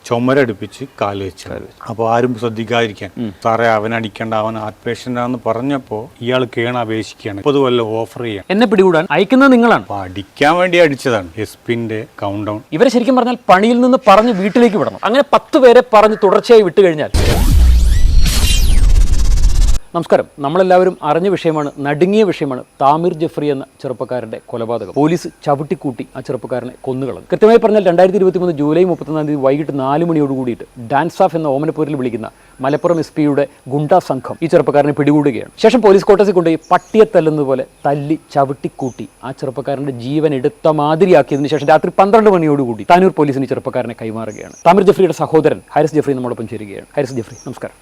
ചുമരടുപ്പിച്ച് കാല് വെച്ച്. അപ്പോൾ ആരും ശ്രദ്ധിക്കാതിരിക്കാൻ സാറേ അവൻ അടിക്കേണ്ട, അവൻ ഹാർട്ട് പേഷ്യൻ്റാന്ന് പറഞ്ഞപ്പോൾ ഇയാൾ കേണപേക്ഷിക്കുകയാണ്. 30 കൊല്ലം ഓഫർ ചെയ്യാൻ എന്നെ പിടികൂടാൻ അയക്കുന്നത് നിങ്ങളാണ്. അപ്പോൾ അടിക്കാൻ വേണ്ടി അടിച്ചതാണ്. എസ്പിന്റെ കൗണ്ട് ഡൗൺ. ഇവരെ ശരിക്കും പറഞ്ഞാൽ പണിയിൽ നിന്ന് പറഞ്ഞ് വീട്ടിലേക്ക് വിടണം. അങ്ങനെ 10 പേരെ പറഞ്ഞ് തുടർച്ചയായി വിട്ടു കഴിഞ്ഞാൽ. നമസ്കാരം. നമ്മളെല്ലാവരും അറിഞ്ഞ വിഷയമാണ്, നടുങ്ങിയ വിഷയമാണ് താമിർ ജഫ്രി എന്ന ചെറുപ്പക്കാരൻ്റെ കൊലപാതകം. പോലീസ് ചവിട്ടിക്കൂട്ടി ആ ചെറുപ്പക്കാരനെ കൊന്നുകളഞ്ഞു. കൃത്യമായി പറഞ്ഞാൽ 2023 ജൂലൈ 31 വൈകിട്ട് 4 മണിയോട് കൂടിയിട്ട് ഡാൻസ് ഓഫ് എന്ന ഓമനപ്പൂരിൽ വിളിക്കുന്ന മലപ്പുറം SP യുടെ ഗുണ്ടാ സംഘം ഈ ചെറുപ്പക്കാരനെ പിടികൂടുകയാണ്. ശേഷം പോലീസ് ക്വാർട്ടേഴ്സിൽ കൊണ്ടുപോയി പട്ടിയെ തല്ലുന്നതുപോലെ തല്ലി ചവിട്ടിക്കൂട്ടി ആ ചെറുപ്പക്കാരൻ്റെ ജീവൻ എടുത്ത മാതിരിയാക്കിയതിനു ശേഷം രാത്രി 12 മണിയോടുകൂടി താനൂർ പോലീസിന് ചെറുപ്പക്കാരനെ കൈമാറുകയാണ്. താമിർ ജഫ്രിയുടെ സഹോദരൻ ഹാരിസ് ജഫ്രി നമ്മോടൊപ്പം ചേരുകയാണ്. ഹാരിസ് ജഫ്രി, നമസ്കാരം.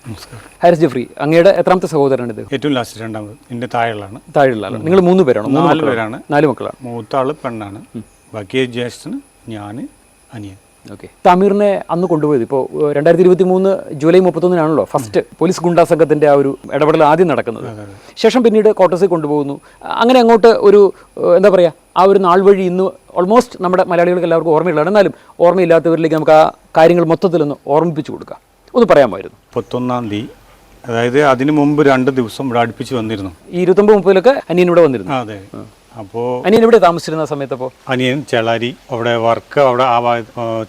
ഹാരിസ് ജഫ്രി, അങ്ങയുടെ എത്രാമത്തെ സഹോദരനാണിത്? ഏറ്റവും ലാസ്റ്റ്, രണ്ടാമത്. എന്റെ താഴെയുള്ളതാണ്. താഴെയുള്ള നിങ്ങൾ 3 പേരാണോ? 4 പേരാണ്. 4 മക്കളാണ്. മൂത്ത ആള് പെണ്ണാണ്, ബാക്കി ജ്യേഷ്ഠന്, ഞാൻ, അനിയൻ. ഓക്കെ. താമീറിനെ അന്ന് കൊണ്ടുപോയത് ഇപ്പോൾ 2023 ജൂലൈ 31 ഫസ്റ്റ് പോലീസ് ഗുണ്ടാ സംഘത്തിന്റെ ആ ഒരു ഇടപെടൽ ആദ്യം നടക്കുന്നത്. ശേഷം പിന്നീട് ക്വാർട്ടേഴ്സിൽ കൊണ്ടുപോകുന്നു. അങ്ങനെ അങ്ങോട്ട് ഒരു എന്താ പറയുക, ആ ഒരു നാൾ വഴി ഇന്ന് ഓൾമോസ്റ്റ് നമ്മുടെ മലയാളികൾക്ക് എല്ലാവർക്കും ഓർമ്മയുള്ളതാണ്. എന്നാലും ഓർമ്മയില്ലാത്തവരിലേക്ക് നമുക്ക് ആ കാര്യങ്ങൾ മൊത്തത്തിലൊന്ന് ഓർമ്മിപ്പിച്ചു കൊടുക്കാം. ഒന്ന് പറയാമായിരുന്നു. 31-ാം തീയതി, അതായത് അതിന് മുമ്പ് 2 ദിവസം ഇവിടെ അടുപ്പിച്ച് വന്നിരുന്നു. ഈ 29-30 അനിയൻ ഇവിടെ വന്നിരുന്നു. അതെ. അപ്പോൾ അനിയൻ ഇവിടെ താമസിച്ചിരുന്ന സമയത്ത് അപ്പോൾ അനിയൻ ചേളാരി, അവിടെ വർക്ക് അവിടെ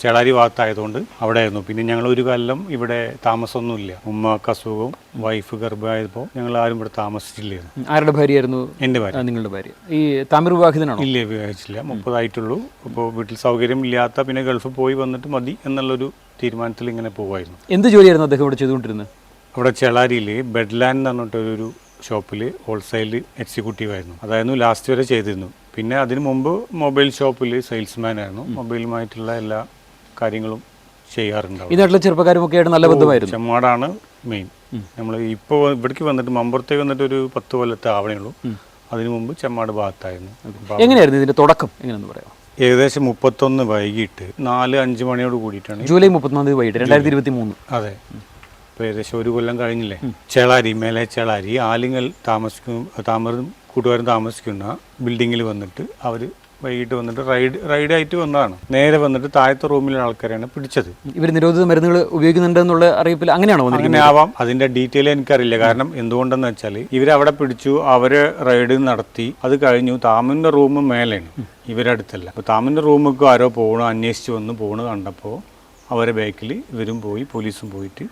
ചേളാരി ഭാഗത്തായതുകൊണ്ട് അവിടെ ആയിരുന്നു. പിന്നെ ഞങ്ങൾ ഒരു കാലം ഇവിടെ താമസമൊന്നുമില്ല. ഉമ്മക്ക് അസുഖവും വൈഫ് ഗർഭമായപ്പോൾ ഞങ്ങൾ ആരും ഇവിടെ താമസിച്ചില്ലായിരുന്നു. ആരുടെ ഭാര്യയായിരുന്നു? എൻ്റെ ഭാര്യ. നിങ്ങളുടെ ഭാര്യ. ഈ താമിർ വിവാഹിതനാണോ? ഇല്ല, വിവാഹിച്ചില്ല. 30 ആയിട്ടുള്ളൂ. അപ്പോൾ വീട്ടിൽ സൗകര്യം ഇല്ലാത്ത, പിന്നെ ഗൾഫിൽ പോയി വന്നിട്ട് മതി എന്നുള്ളൊരു തീരുമാനത്തിൽ ഇങ്ങനെ പോകുമായിരുന്നു. എന്ത് ജോലിയായിരുന്നു അദ്ദേഹം ഇവിടെ ചെയ്തുകൊണ്ടിരുന്നത്? അവിടെ ചേളാരിയിൽ ബെഡ്ലാൻഡ് എന്ന് പറഞ്ഞിട്ടൊരു ഷോപ്പിൽ ഹോൾസെയിൽ എക്സിക്യൂട്ടീവ് ആയിരുന്നു. അതായിരുന്നു ലാസ്റ്റ് വരെ ചെയ്തിരുന്നു. പിന്നെ അതിനു മുമ്പ് മൊബൈൽ ഷോപ്പിൽ സെയിൽസ്മാൻ ആയിരുന്നു. മൊബൈലുമായിട്ടുള്ള എല്ലാ കാര്യങ്ങളും ചെയ്യാറുണ്ടാവും. ഈ നാട്ടിലെ ചെറുപ്പക്കാരുമൊക്കെ ആയിട്ട് നല്ല ബന്ധമായിരുന്നു. ചെമ്മാടാണ് മെയിൻ. നമ്മൾ ഇപ്പോൾ ഇവിടേക്ക് വന്നിട്ട് മമ്പുറത്തേക്ക് വന്നിട്ട് ഒരു 10 കൊല്ലത്തെ ആവണേ ഉള്ളൂ. അതിനു മുമ്പ് ചെമ്മാട് ഭാഗത്തായിരുന്നു. എങ്ങനെയായിരുന്നു ഇതിന്റെ തുടക്കം? എങ്ങനെയെന്ന് പറയാം. ഏകദേശം 31 വൈകിട്ട് 4-5 മണിയോട് കൂടിയിട്ടാണ്. ജൂലൈ 31 വൈകിട്ട് 2023. അതെ. ഏകദേശം 1 കൊല്ലം കഴിഞ്ഞില്ലേ. ചേളാരി, മേലെ ചേളാരി ആലിങ്ങൽ താമറും കൂട്ടുകാരും താമസിക്കുന്ന ബിൽഡിങ്ങിൽ വന്നിട്ട് അവർ വൈകിട്ട് വന്നിട്ട് റൈഡായിട്ട് വന്നതാണ്. നേരെ വന്നിട്ട് താഴത്തെ റൂമിലുള്ള ആൾക്കാരെയാണ് പിടിച്ചത്. ഇവർ നിരോധിത മരുന്നുകൾ ഉപയോഗിക്കുന്നുണ്ടെന്നുള്ള അറിയിപ്പിൽ അങ്ങനെയാണോ? അങ്ങനെ ആവാം. അതിന്റെ ഡീറ്റെയിൽ എനിക്കറിയില്ല. കാരണം എന്തുകൊണ്ടെന്ന് വെച്ചാൽ ഇവരവിടെ പിടിച്ചു, അവര് റൈഡ് നടത്തി. അത് കഴിഞ്ഞു. താമിന്റെ റൂം മേലെയാണ്, ഇവരടുത്തല്ല. അപ്പോൾ താമിന്റെ റൂമിലേക്ക് ആരോ അന്വേഷിച്ച് വന്ന് കണ്ടപ്പോൾ അവരെ ബാക്കിൽ ഇവരും പോയി, പോലീസും പോയിട്ട്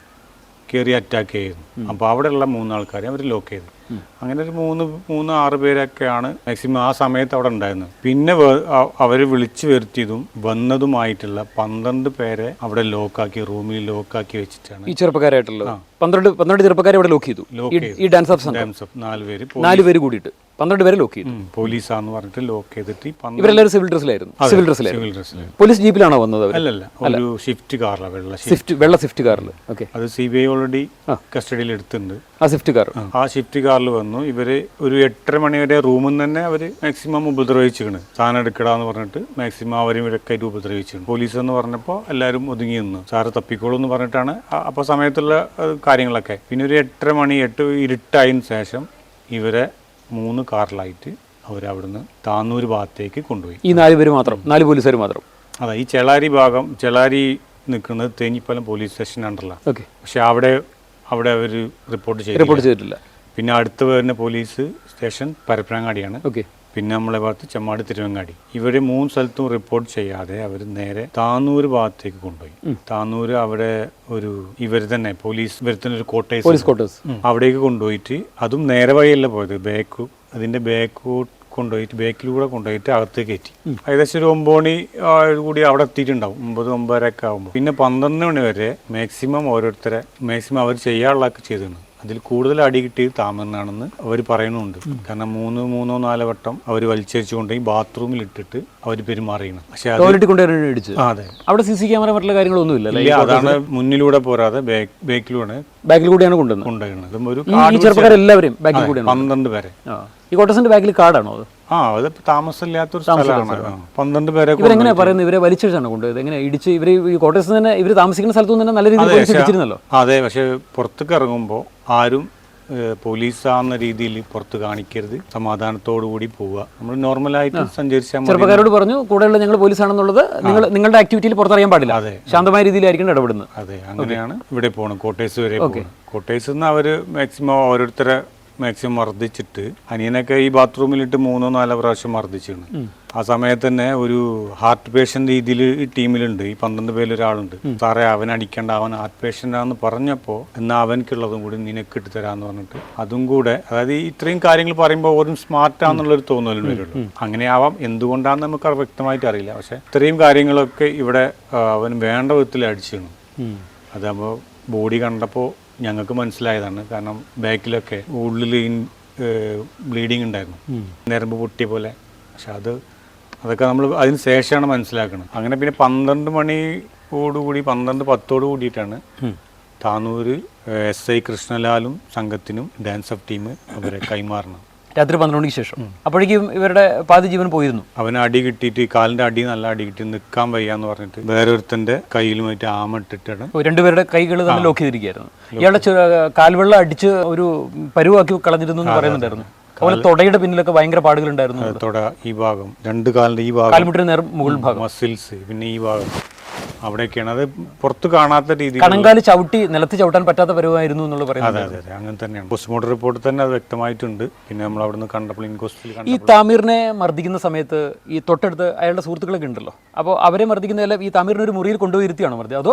കയറി അറ്റാക്ക് ചെയ്യുന്നു. അപ്പോൾ അവിടെയുള്ള 3 ആൾക്കാരെ അവർ ലോക്ക് ചെയ്തു. അങ്ങനെ ഒരു 3-6 പേരൊക്കെയാണ് മാക്സിമം ആ സമയത്ത് അവിടെ ഉണ്ടായിരുന്നത്. പിന്നെ അവർ വിളിച്ചു വരുത്തിയതും വന്നതുമായിട്ടുള്ള 12 പേരെ അവിടെ ലോക്കാക്കി, റൂമിൽ ലോക്കാക്കി വെച്ചിട്ടാണ്. ഈ ചെറുപ്പക്കാരായിട്ടുള്ളത് 12 ചെറുപ്പക്കാരെ അവിടെ ലോക്ക് ചെയ്തു. ഈ ഡാൻസ് ഓഫ് 4 പേര് കൂടിയിട്ട് 12 പേരെ ലോക്ക് ചെയ്തു. പോലീസാന്ന് പറഞ്ഞിട്ട് ലോക്ക് ചെയ്തിട്ട് ഇവരെല്ലാവരും സിവിൽ ഡ്രസ്സിലായിരുന്നു. പോലീസ് ജീപ്പിലാണോ വന്നത്? അല്ലല്ല, ഒരു ഷിഫ്റ്റ് കാറിലാണ്, വെള്ള സ്വിഫ്റ്റ് കാറിൽ. അത് CBI ഓൾറെഡി കസ്റ്റഡിയിൽ എടുത്തിട്ടുണ്ട്. ആ ഷിഫ്റ്റ് കാറിൽ വന്നു. ഇവര് ഒരു 8:30 മണി വരെ റൂമിൽ നിന്ന് തന്നെ അവര് മാക്സിമം ഉപദ്രവിച്ചിരിക്കണ്. സാധനം എടുക്കടാന്ന് പറഞ്ഞിട്ട് മാക്സിമം അവരും ഇവരൊക്കെ ആയിട്ട് ഉപദ്രവിച്ചിരുന്നു. പോലീസ് എന്ന് പറഞ്ഞപ്പോൾ എല്ലാവരും ഒതുങ്ങി നിന്നു. സാറ് തപ്പിക്കോളൂ എന്ന് പറഞ്ഞിട്ടാണ് അപ്പോൾ സമയത്തുള്ള കാര്യങ്ങളൊക്കെ. പിന്നെ ഒരു 8:30 മണി ഇരുട്ടായതിനു ശേഷം ഇവരെ 3 കാറിലായിട്ട് അവരവിടുന്ന് താന്നൂർ ഭാഗത്തേക്ക് കൊണ്ടുപോയി. ഈ 4 പേര് മാത്രം, 4 പോലീസുകാർ മാത്രം. അതെ. ഈ ചേളാരി നിൽക്കുന്നത് തേഞ്ഞിപ്പാലം പോലീസ് സ്റ്റേഷൻ അണ്ടറിലാണ്. പക്ഷെ അവിടെ അവർ റിപ്പോർട്ട് ചെയ്തിട്ടില്ല. പിന്നെ അടുത്ത് വരുന്ന പോലീസ് സ്റ്റേഷൻ പരപ്പനങ്ങാടിയാണ്. പിന്നെ നമ്മളെ ഭാഗത്ത് ചെമ്മാട്, തിരുവങ്ങാടി. ഇവര് 3 സ്ഥലത്തും റിപ്പോർട്ട് ചെയ്യാതെ അവർ നേരെ താന്നൂർ ഭാഗത്തേക്ക് കൊണ്ടുപോയി. താന്നൂർ അവിടെ ഒരു ഇവർ തന്നെ പോലീസ് വരുത്തുന്ന ഒരു കോട്ടേഴ്സ് അവിടേക്ക് കൊണ്ടുപോയിട്ട്, അതും നേരെ വഴിയല്ല പോയത്, അതിന്റെ ബാക്കിലൂടെ കൊണ്ടുപോയിട്ട് അകത്തേക്ക് കയറ്റി. ഏകദേശം ഒരു 9 മണി കൂടി അവിടെ എത്തിയിട്ടുണ്ടാവും, 9-9:30 ആകുമ്പോൾ. പിന്നെ 12 മണി വരെ മാക്സിമം ഓരോരുത്തരെ അവർ ചെയ്യാനുള്ളതൊക്കെ ചെയ്തിരുന്നു. അതിൽ കൂടുതൽ അടി കിട്ടിയത് താമറിനാണെന്ന് അവർ പറയുന്നുണ്ട്. കാരണം 3-4 വട്ടം അവർ വലിച്ചരിച്ചുകൊണ്ട് ഈ ബാത്റൂമിൽ ഇട്ടിട്ട് അവർ പെരുമാറിയാണ്. പക്ഷെ അതെ, അവിടെ CC ക്യാമറ മറ്റുള്ള കാര്യങ്ങളൊന്നുമില്ല. അതാണ് മുന്നിലൂടെ പോരാതെ ബാക്കിലൂടെയാണ് കൊണ്ടുവരുന്നത്. ഒരു 12 പേരെ. ഈ കോട്ടേഴ്സിന്റെ ബാക്കിൽ കാർഡാണോ അത്? അത് താമസമില്ലാത്തൊരു സ്ഥലമാണ്. 12 പേരെ. ഇവരെങ്ങനെയാ പറയുന്നത്? ഇവരെ വലിച്ചിട്ടാണ് കൊണ്ടുപോയത്? എങ്ങനെ ഇടിച്ച്? ഇവർ ഈ കോട്ടേഴ്സിൽ തന്നെ ഇവർ താമസിക്കുന്ന സ്ഥലത്തു തന്നെ നല്ല രീതിയിൽ ഇടിച്ചിരുന്നല്ലോ. അതെ. പക്ഷെ പുറത്തേക്ക് ഇറങ്ങുമ്പോൾ ആരും പോലീസാകുന്ന രീതിയിൽ പുറത്ത് കാണിക്കരുത്, സമാധാനത്തോടു കൂടി പോവുക, നമ്മൾ നോർമലായിട്ട് സഞ്ചരിച്ചാൽ മതി. ചെറുപ്പക്കാരോട് പറഞ്ഞു കൂടെയുള്ള ഞങ്ങൾ പോലീസാണെന്നുള്ളത് നിങ്ങളുടെ ആക്ടിവിറ്റിയിൽ പുറത്തറിയാൻ പാടില്ല, അതെ, ശാന്തമായ രീതിയിലായിരിക്കും ഇടപെടുന്നത്. അതെ, അങ്ങനെയാണ് ഇവിടെ പോകണം, കോട്ടേഴ്സ് വരെ പോകണം. കോട്ടേഴ്സിൽ നിന്ന് അവർ മാക്സിമം ഓരോരുത്തരെ മാക്സിമം മർദ്ദിച്ചിട്ട്, അനിയനൊക്കെ ഈ ബാത്റൂമിലിട്ട് 3-4 പ്രാവശ്യം മർദ്ദിച്ചിരുന്നു. ആ സമയത്ത് തന്നെ ഒരു ഹാർട്ട് പേഷ്യന്റ് രീതിയിൽ ഈ ടീമിലുണ്ട്, ഈ 12 പേരിൽ ഒരാളുണ്ട്. സാറേ അവൻ അടിക്കേണ്ട, അവൻ ഹാർട്ട് പേഷ്യന്റ് ആണെന്ന് പറഞ്ഞപ്പോൾ എന്നാൽ അവനക്കുള്ളതും കൂടി നിനക്ക് ഇട്ട് തരാന്ന് പറഞ്ഞിട്ട് അതും കൂടെ, അതായത് ഇത്രയും കാര്യങ്ങൾ പറയുമ്പോൾ ഓരോ സ്മാർട്ടാന്നുള്ളൊരു തോന്നലും വരുള്ളൂ. അങ്ങനെയാവാം, എന്തുകൊണ്ടാണെന്ന് നമുക്ക് വ്യക്തമായിട്ട് അറിയില്ല. പക്ഷെ ഇത്രയും കാര്യങ്ങളൊക്കെ ഇവിടെ അവൻ വേണ്ട വിധത്തിൽ അടിച്ചിരുന്നു. അതാകുമ്പോൾ ബോഡി കണ്ടപ്പോൾ ഞങ്ങൾക്ക് മനസ്സിലായതാണ്. കാരണം ബാക്കിലൊക്കെ ഉള്ളിൽ ബ്ലീഡിങ് ഉണ്ടായിരുന്നു, ഞരമ്പ് പൊട്ടിയ പോലെ. പക്ഷെ അതൊക്കെ നമ്മൾ അതിന് ശേഷമാണ് മനസ്സിലാക്കുന്നത്. അങ്ങനെ പിന്നെ 12 മണിയോടുകൂടി 12:10 കൂടിയിട്ടാണ് താനൂർ SI കൃഷ്ണലാലും സംഘത്തിനും ഡാൻസ് ഓഫ് ടീം അവരെ കൈമാറണം. രാത്രി 12 മണിക്ക് ശേഷം. അപ്പോഴേക്കും ഇവരുടെ പാതി ജീവൻ പോയിരുന്നു. അവന് അടി കിട്ടിയിട്ട്, കാലിന്റെ അടി നല്ല അടി കിട്ടി, നിൽക്കാൻ വയ്യാന്ന് പറഞ്ഞിട്ട് വേറൊരുത്തന്റെ കയ്യിലുമായിട്ട് ആമ ഇട്ടിട്ടാണ്. രണ്ടുപേരുടെ കൈകൾ തന്നെ ലോക്ക് ചെയ്തിരിക്കുകയായിരുന്നു. ഇയാളുടെ കാൽവെള്ളം അടിച്ച് ഒരു പരുവാക്കി കളഞ്ഞിരുന്നു എന്ന് പറയുന്നുണ്ടായിരുന്നു. അതുപോലെ തൊടയുടെ പിന്നിലൊക്കെ ഭയങ്കര പാടുകളുണ്ടായിരുന്നു. തൊട ഈ ഭാഗം, 2 കാലിന്റെ ഈ ഭാഗം, കാൽമുട്ടിന് നേരം മുകൾ ഭാഗം, മസിൽസ്, പിന്നെ ഈ ഭാഗം അവിടെയൊക്കെയാണ്. അത് പുറത്ത് കാണാത്ത രീതിയിൽ കണങ്കാല് ചവിട്ടി നിലത്ത് ചവിട്ടാൻ പറ്റാത്ത പരുവായിരുന്നു എന്നുള്ളത് പറയുന്നത്. അതെ അതെ, അങ്ങനെ തന്നെയാണ്. പോസ്റ്റ്മോർട്ടം റിപ്പോർട്ട് തന്നെ അത് വ്യക്തമായിട്ടുണ്ട്. പിന്നെ നമ്മൾ അവിടുന്ന് കണ്ടപ്പോൾ ഇൻക്വസ്റ്റിൽ ഈ താമീറിനെ മർദ്ദിക്കുന്ന സമയത്ത് ഈ തൊട്ടടുത്ത് അയാളുടെ സുഹൃത്തുക്കളൊക്കെ ഉണ്ടല്ലോ, അപ്പോൾ അവരെ മർദ്ദിക്കുന്നതല്ല, ഈ താമീറിനെ ഒരു മുറിയിൽ കൊണ്ടുപോയി ഇരുത്തിയാണോ മർദ്ദി, അതോ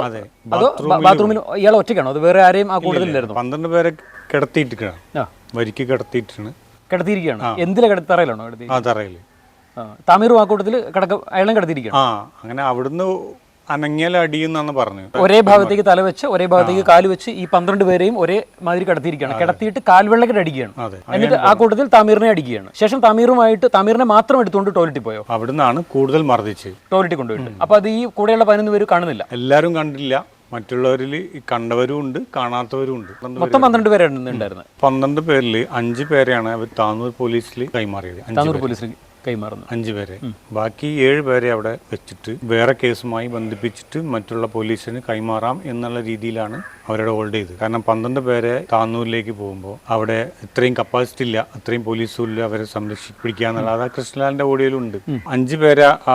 ബാത്റൂമിൽ ഇയാൾ ഒറ്റയ്ക്കാണോ, അത് വേറെ ആരെയും ആ കൂടുതലില്ലായിരുന്നു? 12 പേരെ കിടത്തിയിട്ടാണ്, വരിക്ക് കിടത്തിയിട്ടാണ്. കിടത്തിയിരിക്കുകയാണ്. എന്തിലെ തറയിലാണോ കിടത്തി? ആ, തറയിൽ. താമീറും ആ കൂട്ടത്തിൽ അയാളും കിടത്തിയിരിക്കുകയാണ്. അങ്ങനെ അവിടുന്ന് അനങ്ങിയാൽ അടിയെന്നാണ് പറഞ്ഞത്. ഒരേ ഭാഗത്തേക്ക് തല വെച്ച് ഒരേ ഭാഗത്തേക്ക് കാല് വെച്ച് ഈ 12 പേരെയും ഒരേ മാതിരി കിടത്തിയിരിക്കുകയാണ്. കിടത്തിയിട്ട് കാൽവെള്ളക്കെട്ട് അടിക്കുകയാണ്. എന്നിട്ട് ആ കൂട്ടത്തിൽ താമീറിനെ അടിക്കുകയാണ്. ശേഷം താമീറിനെ മാത്രം എടുത്തുകൊണ്ട് ടോയ്ലറ്റിൽ പോയോ? അവിടുന്നാണ് കൂടുതൽ മർദ്ദിച്ച് ടോയ്ലറ്റിൽ കൊണ്ടുപോയിട്ട്. അപ്പൊ അത് ഈ കൂടെയുള്ള 11 പേര് കാണുന്നില്ല. എല്ലാവരും കണ്ടില്ല. മറ്റുള്ളവരിൽ കണ്ടവരും ഉണ്ട്, കാണാത്തവരും ഉണ്ട്. മൊത്തം 12 പേരാണ് ഉണ്ടായിരുന്നത്. 12 പേരിൽ 5 പേരെയാണ് അവർ താനൂർ പോലീസിൽ കൈമാറിയത്. താനൂർ പോലീസിൽ കൈമാറുന്നു 5 പേരെ. ബാക്കി 7 പേരെ അവിടെ വെച്ചിട്ട് വേറെ കേസുമായി ബന്ധിപ്പിച്ചിട്ട് മറ്റുള്ള പോലീസിന് കൈമാറാം എന്നുള്ള രീതിയിലാണ് അവരുടെ ഹോൾഡ് ചെയ്തത്. കാരണം 12 പേരെ താനൂരിലേക്ക് പോകുമ്പോൾ അവിടെ ഇത്രയും കപ്പാസിറ്റി ഇല്ല, അത്രയും പോലീസും ഇല്ല അവരെ സംരക്ഷിപ്പിക്കുക എന്നുള്ളത് കൃഷ്ണലാലിന്റെ ഓഡിയോയിലുണ്ട്.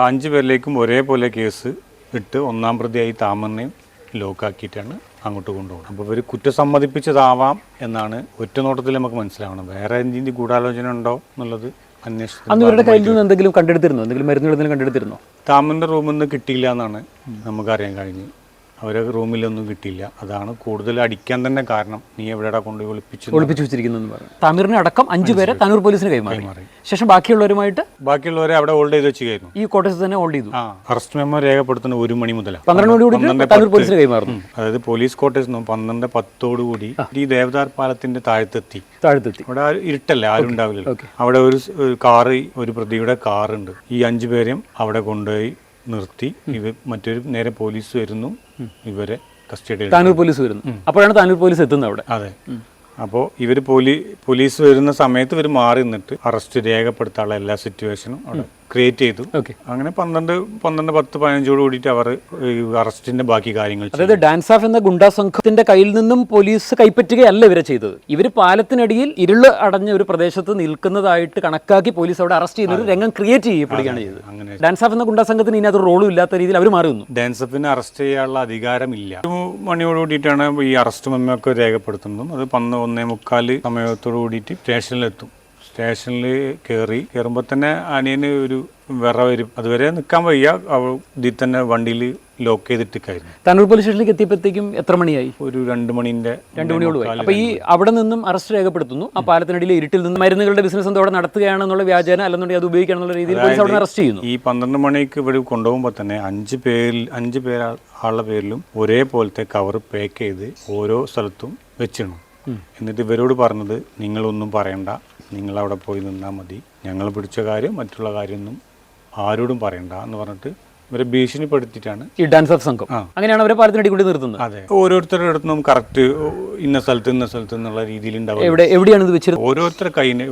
5 പേരിലേക്കും ഒരേപോലെ കേസ് ഇട്ട് 1-ാം പ്രതിയായി താമറിനെയും ലോക്കാക്കിയിട്ടാണ് അങ്ങോട്ട് കൊണ്ടുപോകുന്നത്. അപ്പോൾ ഇവർ കുറ്റം സമ്മതിപ്പിച്ചതാവാം എന്നാണ് ഒറ്റ നോട്ടത്തിൽ നമുക്ക് മനസ്സിലാവണം. വേറെ എന്തെങ്കിലും ഗൂഢാലോചന ഉണ്ടോ എന്നുള്ളത് അന്വേഷണം. അന്ന് ഇവരുടെ കയ്യിൽ നിന്ന് എന്തെങ്കിലും കണ്ടെടുത്തിരുന്നോ? എന്തെങ്കിലും മരുന്നുകൾ കണ്ടെടുത്തിരുന്നോ? താമറിന്റെ റൂമിൽ നിന്ന് കിട്ടിയില്ല എന്നാണ് നമുക്കറിയാൻ കഴിഞ്ഞ്. അവരെ റൂമിലൊന്നും കിട്ടിയില്ല. അതാണ് കൂടുതൽ അടിക്കാൻ തന്നെ കാരണം. നീ എവിടെയാ കൊണ്ടുപോയി ഒളിപ്പിച്ചു വെച്ചിരിക്കുന്നു പറഞ്ഞു. താമീറിനെ അടക്കം 5 പേരെ താനൂർ പോലീസിന് കൈമാറി. ശേഷം ബാക്കിയുള്ളവരെ അവിടെ ഹോൾഡ് ചെയ്ത് വെച്ചായിരുന്നു. ഈ കോട്ടേഴ്സ് തന്നെ ഹോൾഡ് ചെയ്തു. അറസ്റ്റ് മെമ്മോ രേഖപ്പെടുത്തുന്ന 1 മണി മുതലാണ്. 12 മണി താനൂർ പോലീസിന് കൈമാറുന്നു. അതായത് പോലീസ് കോട്ടേഴ്സ് 12:10 ഈ ദേവദാർ പാലത്തിന്റെ താഴത്തെത്തി. അവിടെ ഇരുട്ടല്ല, ആരും ഉണ്ടാവില്ലല്ലോ. അവിടെ ഒരു കാറ്, ഒരു പ്രതിയുടെ കാറുണ്ട്. ഈ 5 പേരെയും അവിടെ കൊണ്ടുപോയി നിർത്തി. മറ്റൊരു നേരെ പോലീസ് വരുന്നു, ഇവരെ കസ്റ്റഡിയിൽ. താനൂർ പോലീസ് വരുന്നു. അപ്പോഴാണ് താനൂർ പോലീസ് എത്തുന്നത് അവിടെ. അതെ. അപ്പോൾ ഇവർ പോലീസ് വരുന്ന സമയത്ത് ഇവർ മാറി നിന്നിട്ട് അറസ്റ്റ് രേഖപ്പെടുത്താനുള്ള എല്ലാ സിറ്റുവേഷനും അവിടെ ക്രിയേറ്റ് ചെയ്തു. അങ്ങനെ 12:10-15 കൂടിയിട്ട് അവർ അറസ്റ്റിന്റെ ബാക്കി കാര്യങ്ങൾ. അതായത് ഡാൻസ് ഓഫ് എന്ന ഗുണ്ടാ സംഘത്തിന്റെ കയ്യിൽ നിന്നും പോലീസ് കൈപ്പറ്റുകയല്ല ഇവരെ ചെയ്തത്. ഇവർ പാലത്തിനടിയിൽ ഇരുള് അടഞ്ഞ ഒരു പ്രദേശത്ത് നിൽക്കുന്നതായിട്ട് കണക്കാക്കി പോലീസ് അവിടെ അറസ്റ്റ് ചെയ്യുന്ന ഒരു രംഗം ക്രിയേറ്റ് ചെയ്യപ്പെടുകയാണ് ചെയ്തത്. ഡാൻസ് ഓഫ് എന്ന ഗുണ്ടാ സംഘത്തിന് ഇനി അത് റോളും ഇല്ലാത്ത രീതിയിൽ അവർ മാറി വന്നു. ഡാൻസ് ഓഫിനെ അറസ്റ്റ് ചെയ്യാനുള്ള അധികാരമില്ല. 1 മണിയോടുകൂടിയിട്ടാണ് ഈ അറസ്റ്റ് മെമ്മോ ഒക്കെ രേഖപ്പെടുത്തുന്നതും. അത് 1:45 സമയത്തോടു കൂടിയിട്ട് സ്റ്റേഷനിലെത്തും. സ്റ്റേഷനിൽ കയറുമ്പോൾ തന്നെ അനിയന് ഒരു വരും. അതുവരെ നിൽക്കാൻ വയ്യ. ഇതിൽ തന്നെ വണ്ടിയിൽ ലോക്ക് ചെയ്തിട്ടായിരുന്നു. താനൂർ പോലീസ് സ്റ്റേഷനിലേക്ക് എത്തിയപ്പോഴത്തേക്കും എത്ര മണിയായി? ഒരു 2 മണിയോട്. അപ്പൊ ഈ അവിടെ നിന്നും അറസ്റ്റ് രേഖപ്പെടുത്തുന്നു. ആ പാലത്തിനടിയിലെ ഇരുട്ടിൽ നിന്ന് മരുന്നുകളുടെ ബിസിനസ് എന്തോ അവിടെ നടത്തുകയാണെന്നുള്ള വ്യാജേന, അല്ലെന്നുണ്ടെങ്കിൽ അത് ഉപയോഗിക്കാനുള്ള രീതിയിൽ പോലീസ് അവിടെ അറസ്റ്റ് ചെയ്യുന്നു. ഈ 12 മണിക്ക് ഇവിടെ കൊണ്ടുപോകുമ്പോൾ തന്നെ 5 പേരുടെ പേരിലും ഒരേപോലത്തെ കവർ പാക്ക് ചെയ്ത് ഓരോ സ്ഥലത്തും വെച്ചിടണം. എന്നിട്ട് ഇവരോട് പറഞ്ഞത്, നിങ്ങളൊന്നും പറയണ്ട, നിങ്ങളവിടെ പോയി നിന്നാൽ മതി, ഞങ്ങൾ പിടിച്ച കാര്യം മറ്റുള്ള കാര്യമൊന്നും ആരോടും പറയണ്ട എന്ന് പറഞ്ഞിട്ട് ഇവരെ ഭീഷണിപ്പെടുത്തിയിട്ടാണ് ഈ ഡാൻസ് ഓഫ് സംഘം അങ്ങനെയാണ് അവരെ പാലത്തിനടി കൊണ്ട് നിർത്തുന്നത്. അതെ, ഓരോരുത്തരുടെ അടുത്തും കറക്റ്റ് ഇന്ന സ്ഥലത്ത് എന്നുള്ള രീതിയിൽ ഉണ്ടാവും. എവിടെയാണ് ഇത് വെച്ചിരുന്നത്? ഓരോരുത്തരുടെ കയ്യിന്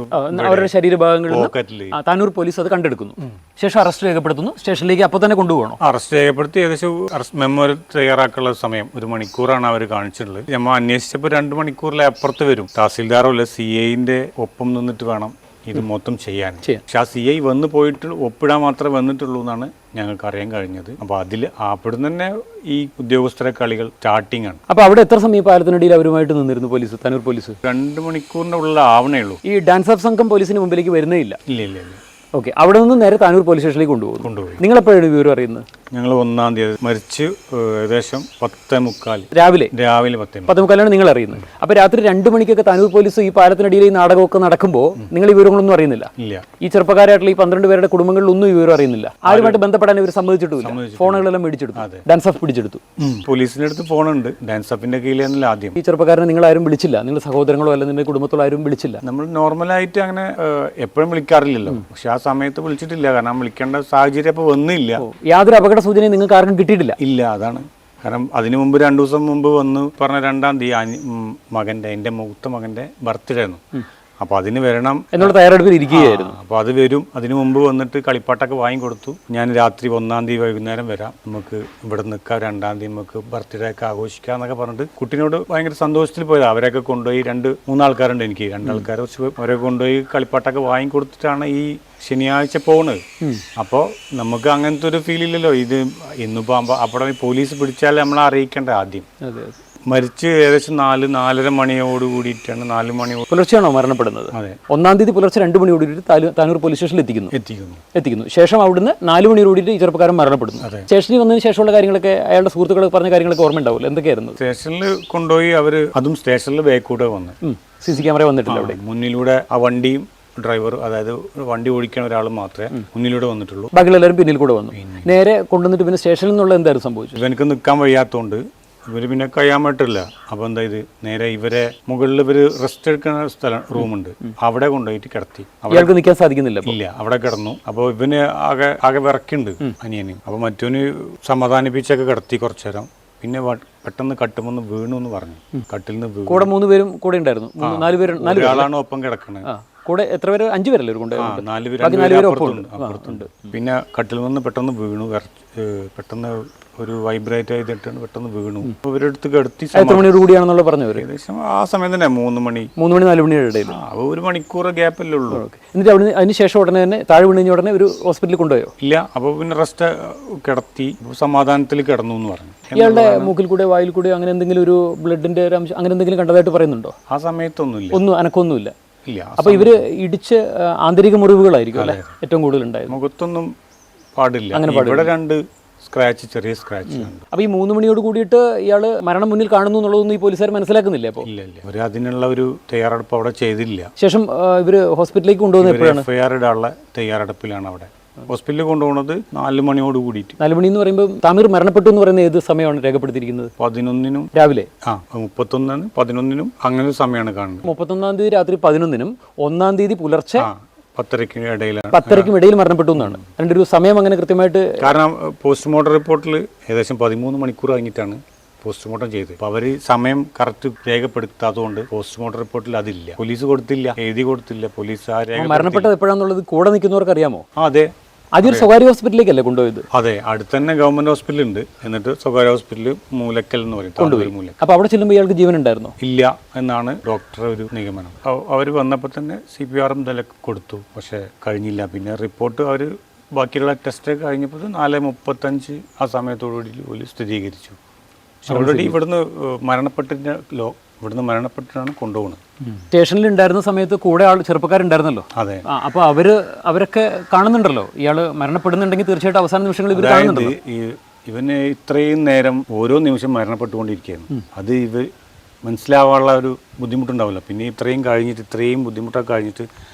അവരുടെ ശരീരഭാഗങ്ങളിൽ പോക്കറ്റില് താനൂർ പോലീസ് അത് കണ്ടെടുക്കുന്നു. ശേഷം അറസ്റ്റ് രേഖപ്പെടുത്തുന്നു. സ്റ്റേഷനിലേക്ക് അപ്പോൾ തന്നെ കൊണ്ടുപോകണം. അറസ്റ്റ് രേഖപ്പെടുത്തി ഏകദേശം അറസ്റ്റ് മെമ്മോ തയ്യാറാക്കാനുള്ള സമയം 1 മണിക്കൂറാണ് അവർ കാണിച്ചിട്ടുള്ളത്. നമ്മൾ അന്വേഷിച്ചപ്പോൾ 2 മണിക്കൂറിലെ അപ്പുറത്ത് വരും. തഹസീൽദാറോ അല്ല CIന്റെ ഒപ്പം നിന്നിട്ട് വേണം ഇത് മൊത്തം ചെയ്യാൻ. പക്ഷെ ആ CI വന്ന് പോയിട്ട് ഒപ്പിടാൻ മാത്രമേ വന്നിട്ടുള്ളൂ എന്നാണ് ഞങ്ങൾക്ക് അറിയാൻ കഴിഞ്ഞത്. അപ്പൊ അതിൽ അവിടുന്ന് തന്നെ ഈ ഉദ്യോഗസ്ഥരെ കളികൾ സ്റ്റാർട്ടിംഗ് ആണ്. അപ്പൊ അവിടെ എത്ര സമയം പാലത്തിനടിയിൽ അവരുമായിട്ട് നിന്നിരുന്നു പോലീസ്, താനൂർ പോലീസ്? 2 മണിക്കൂറിന്റെ ഉള്ളിൽ ആവണേ ഉള്ളൂ. ഈ ഡാൻസ് ഓഫ് സംഘം പോലീസിന് മുമ്പിലേക്ക് വരുന്നേ ഇല്ല. ഇല്ല. ഓക്കെ, അവിടെ നിന്ന് നേരെ താനൂർ പോലീസ് സ്റ്റേഷനിലേക്ക് കൊണ്ടുപോയി. നിങ്ങൾ എപ്പോഴാണ് വിവരം അറിയുന്നത്? ഞങ്ങൾ 1-ാം തീയതി മരിച്ച് ഏകദേശം 10:45 രാവിലെ 10:45 നിങ്ങൾ അറിയുന്നത്. അപ്പൊ രാത്രി 2 മണിക്കൊക്കെ താനൂർ പോലീസ് ഈ പാലത്തിനടിയിൽ ഈ നാടകമൊക്കെ നടക്കുമ്പോൾ നിങ്ങൾ ഈ വിവരങ്ങളൊന്നും അറിയുന്നില്ല? ഇല്ല. ഈ ചെറുപ്പക്കാരായിട്ടുള്ള ഈ 12 പേരുടെ കുടുംബങ്ങളിലൊന്നും ഈ വിവരം അറിയുന്നില്ല. ആരുമായിട്ട് ബന്ധപ്പെടാൻ ഇവർ സമ്മതിച്ചിട്ടില്ല. ഫോണുകളെല്ലാം പിടിച്ചെടുത്തു, ഡാൻസ് ഓഫ് പിടിച്ചെടുത്തു. പോലീസിന്റെ അടുത്ത് ഫോണുണ്ട്, ഡാൻസ് ഓഫിന്റെ കീഴിലാണല്ലോ ആദ്യം. ഈ ചെറുപ്പക്കാരനെ നിങ്ങൾ ആരും വിളിച്ചില്ല? നിങ്ങൾ സഹോദരങ്ങളോ അല്ലെങ്കിൽ നിങ്ങളുടെ കുടുംബത്തിലോ ആരും വിളിച്ചില്ല? നമ്മൾ നോർമലായിട്ട് അങ്ങനെ എപ്പോഴും വിളിക്കാറില്ലല്ലോ. പക്ഷെ ആ സമയത്ത് വിളിച്ചിട്ടില്ല. കാരണം വിളിക്കേണ്ട സാഹചര്യം അപ്പൊ വന്നില്ല. യാതൊരു അപകട സൂചനയും നിങ്ങൾക്ക് ആർക്കും കിട്ടിയിട്ടില്ല? ഇല്ല, അതാണ് കാരണം. അതിനു മുമ്പ് 2 ദിവസം മുമ്പ് വന്ന് പറഞ്ഞ 2-ാം തീയതി എൻ്റെ മൂത്ത മകന്റെ ബർത്ത്ഡേ ആയിരുന്നു. അപ്പൊ അതിന് വരണം എന്നുള്ള തയ്യാറെടുപ്പിൽ ഇരിക്കുകയായിരുന്നു. അപ്പൊ അത് വരും. അതിനു മുമ്പ് വന്നിട്ട് കളിപ്പാട്ടൊക്കെ വാങ്ങിക്കൊടുത്തു. ഞാൻ രാത്രി 1-ാം തീയതി വൈകുന്നേരം വരാം, നമുക്ക് ഇവിടെ നിൽക്കാം, 2-ാം തീയതി നമുക്ക് ബർത്ത്ഡേ ഒക്കെ ആഘോഷിക്കാം എന്നൊക്കെ പറഞ്ഞിട്ട് കുട്ടീനോട് ഭയങ്കര സന്തോഷത്തിൽ പോയത്. അവരെയൊക്കെ കൊണ്ടുപോയി 2-3 ആൾക്കാരുണ്ട് എനിക്ക്, 2 ആൾക്കാരെ വെച്ച് അവരെ കൊണ്ടുപോയി കളിപ്പാട്ടൊക്കെ വാങ്ങിക്കൊടുത്തിട്ടാണ് ഈ ശനിയാഴ്ച പോണത്. അപ്പോൾ നമുക്ക് അങ്ങനത്തെ ഒരു ഫീൽ ഇല്ലല്ലോ. ഇത് ഇന്നിപ്പോ അവിടെ പോലീസ് പിടിച്ചാലേ നമ്മളെ അറിയിക്കേണ്ട ആദ്യം. മരിച്ച് ഏകദേശം 4-4:30 മണിയോട് കൂടിയിട്ടാണ്. 4 മണി പുലർച്ചെയാണോ മരണപ്പെടുന്നത്? അതെ. 1-ാം തീയതി പുലർച്ചെ 2 മണിയോട് കൂടിയിട്ട് താനൂർ പോലീസ് സ്റ്റേഷനിൽ എത്തിക്കുന്നു. ശേഷം അവിടുന്ന് 4 മണിയോട് കൂടിയിട്ട് ഈ ചെറുപ്പക്കാരൻ മരണപ്പെടുന്നു. സ്റ്റേഷനിൽ വന്നതിന് ശേഷമുള്ള കാര്യങ്ങളൊക്കെ അയാളുടെ സുഹൃത്തുക്കൾ പറഞ്ഞ കാര്യങ്ങളൊക്കെ ഓർമ്മ ഉണ്ടാവില്ല. എന്തൊക്കെയായിരുന്നു? സ്റ്റേഷനിൽ കൊണ്ടുപോയി അവര്, അതും സ്റ്റേഷനിൽ ബാക്കൂടെ വന്ന് CC ക്യാമറ വന്നിട്ടില്ല അവിടെ. മുന്നിലൂടെ ആ വണ്ടിയും ഡ്രൈവർ, അതായത് വണ്ടി ഓടിക്കുന്ന ഒരാൾ മാത്രമേ മുന്നിലൂടെ വന്നിട്ടുള്ളൂ. ബാക്കിയുള്ളവരും പിന്നിൽ കൂടെ വന്നു. നേരെ കൊണ്ടുവന്നിട്ട് പിന്നെ സ്റ്റേഷനിൽ നിന്നുള്ള എന്തായിരുന്നു സംഭവിച്ചത്? ഇവനക്ക് നിൽക്കാൻ വയ്യാത്തതുകൊണ്ട് ഇവര് പിന്നെ കഴിയാൻ പറ്റില്ല. അപ്പൊ എന്താ ഇത് നേരെ ഇവരെ മുകളിൽ ഇവര് റെസ്റ്റ് എടുക്കുന്ന സ്ഥലം റൂമുണ്ട്, അവിടെ കൊണ്ടുപോയിട്ട് കിടത്തി. അയാൾക്ക് നിൽക്കാൻ സാധിക്കുന്നില്ല. ഇല്ല, അവിടെ കിടന്നു. അപ്പൊ ഇവന് ആകെ വിറക്കുണ്ട് അനിയന്. അപ്പൊ മറ്റോന് സമാധാനിപ്പിച്ചൊക്കെ കിടത്തി കുറച്ചു നേരം. പിന്നെ പെട്ടെന്ന് കട്ടുമെന്ന് വീണു എന്ന് പറഞ്ഞു. കട്ടിൽ നിന്ന് വീണു. കൂടെ 3 പേരും കൂടെ ഉണ്ടായിരുന്നു. 4 പേര്. ഒരാളാണ് ഒപ്പം കിടക്കുന്നത്. കൂടെ എത്ര പേര്? 5 പേരല്ലേ കൊണ്ട്? 4 പേര് അപ്പുറത്തുണ്ട്. പിന്നെ കട്ടിൽ നിന്ന് പെട്ടെന്ന് വീണു. പെട്ടെന്ന് ഒരു വൈബ്രേറ്റ് ചെയ്തിട്ടാണ് പെട്ടെന്ന് വീണു. ഇവരെടുത്ത് കിടത്തി. എത്ര മണിയോട് കൂടിയാണെന്നുള്ള പറഞ്ഞവര്? ഏകദേശം ആ സമയം തന്നെ 3 മണി 4 മണിയുടെ ഇടയിൽ. 1 മണിക്കൂർ ഗ്യാപ്പല്ലേ ഉള്ളൂ. എന്നിട്ട് അവിടെ അതിന് ശേഷം ഉടനെ തന്നെ താഴെ വീണ ഉടനെ ഒരു ഹോസ്പിറ്റലിൽ കൊണ്ടുപോയോ? ഇല്ല. അപ്പോൾ പിന്നെ റെസ്റ്റ് കിടത്തി സമാധാനത്തിൽ കിടന്നു എന്ന് പറഞ്ഞു. ഇയാളുടെ മൂക്കിൽ കൂടെ വായിൽ കൂടെ അങ്ങനെ എന്തെങ്കിലും ഒരു ബ്ലഡിന്റെ ഒരു അംശം അങ്ങനെ എന്തെങ്കിലും കണ്ടതായിട്ട് പറയുന്നുണ്ടോ? ആ സമയത്തൊന്നുമില്ല. ഒന്നും അനക്കൊന്നുമില്ല. ഇല്ല. അപ്പൊ ഇവര് ഇടിച്ച് ആന്തരിക മുറിവുകളായിരിക്കും അല്ലെ ഏറ്റവും കൂടുതൽ ഉണ്ടായത്? മുഖത്തൊന്നും പാടില്ല. അങ്ങനെ ഇവിടെ 2 ചെറിയ സ്ക്രാച്ച്. അപ്പൊ ഈ 3 മണിയോട് കൂടിയിട്ട് ഇയാള് മരണം മുന്നിൽ കാണുന്നു എന്നുള്ളതൊന്നും ഈ പോലീസുകാർ മനസ്സിലാക്കുന്നില്ല? അപ്പോൾ ഇല്ല. അവർ അതിനുള്ള ഒരു തയ്യാറെടുപ്പ് അവിടെ ചെയ്തില്ല. ശേഷം ഇവര് ഹോസ്പിറ്റലിലേക്ക് കൊണ്ടുപോകുന്നത് എപ്പോഴാണ്? FIR ഇടാനുള്ള തയ്യാറെടുപ്പിലാണ് അവിടെ. ഹോസ്പിറ്റലിൽ കൊണ്ടുപോകുന്നത് 4 മണിയോട് കൂടിയിട്ട്. 4 മണി എന്ന് പറയുമ്പോൾ താമീർ മരണപ്പെട്ടു എന്ന് പറയുന്നത് ഏത് സമയമാണ് രേഖപ്പെടുത്തിയിരിക്കുന്നത്? 11-നും രാവിലെ. 31-നും 11-നും അങ്ങനെ സമയമാണ് കാണുന്നത്. 31-ാം തീയതി രാത്രി 11-നും 1-ാം തീയതി പുലർച്ചെ 10:30-ക്കും ഇടയിലാണ്. 10:30-ക്കും ഇടയിൽ മരണപ്പെട്ടു എന്നാണ്. രണ്ടൊരു സമയം അങ്ങനെ കൃത്യമായിട്ട്. കാരണം പോസ്റ്റ്മോർട്ടം റിപ്പോർട്ടിൽ ഏകദേശം 13 മണിക്കൂർ കഴിഞ്ഞിട്ടാണ് പോസ്റ്റ്മോർട്ടം ചെയ്ത്. അപ്പോൾ അവർ സമയം കറക്റ്റ് രേഖപ്പെടുത്താത്തതുകൊണ്ട് പോസ്റ്റ്മോർട്ടം റിപ്പോർട്ടിൽ അതില്ല. പോലീസ് കൊടുത്തില്ല, എഴുതി കൊടുത്തില്ല. പോലീസ് മരണപ്പെട്ടത് എപ്പോഴാണെന്നുള്ളത് കൂടെ നിൽക്കുന്നവർക്ക് അറിയാമോ? അതെ. ആദ്യം സ്വകാര്യ ഹോസ്പിറ്റലിലേക്കല്ലേ കൊണ്ടുപോയത്? അതെ, അടുത്ത് തന്നെ ഗവൺമെന്റ് ഹോസ്പിറ്റൽ ഉണ്ട്. എന്നിട്ട് സ്വകാര്യ ഹോസ്പിറ്റലിൽ മൂലക്കൽ എന്ന് പറയും കൊണ്ടുപോയി. അപ്പൊ അവിടെ ചെല്ലുമ്പോൾ ഇയാൾക്ക് ജീവൻ ഉണ്ടായിരുന്നോ? ഇല്ല എന്നാണ് ഡോക്ടറെ ഒരു നിഗമനം. അവർ വന്നപ്പോൾ തന്നെ CPR കൊടുത്തു. പക്ഷെ കഴിഞ്ഞില്ല. പിന്നെ റിപ്പോർട്ട് അവർ ബാക്കിയുള്ള ടെസ്റ്റ് കഴിഞ്ഞപ്പോൾ 4:35 ആ സമയത്തോടുകൂടി പോലീസ് സ്ഥിരീകരിച്ചു. ഓൾറെഡി ഇവിടുന്ന് മരണപ്പെട്ടിട്ടാണ് കൊണ്ടുപോകുന്നത്. സ്റ്റേഷനിൽ ഉണ്ടായിരുന്ന സമയത്ത് കൂടെ ചെറുപ്പക്കാരുണ്ടായിരുന്നല്ലോ. അതെ. അപ്പൊ അവരൊക്കെ കാണുന്നുണ്ടല്ലോ ഇയാള് മരണപ്പെടുന്നുണ്ടെങ്കിൽ തീർച്ചയായിട്ടും അവസാന നിമിഷങ്ങളിൽ ഇവർ കാണുന്നുണ്ടല്ലോ. ഇവന് ഇത്രയും നേരം ഓരോ നിമിഷം മരണപ്പെട്ടുകൊണ്ടിരിക്കുകയാണ്. അത് ഇവർ മനസ്സിലാവാനുള്ള ഒരു ബുദ്ധിമുട്ടുണ്ടാവില്ല. പിന്നെ ഇത്രയും ബുദ്ധിമുട്ടൊക്കെ കഴിഞ്ഞിട്ട്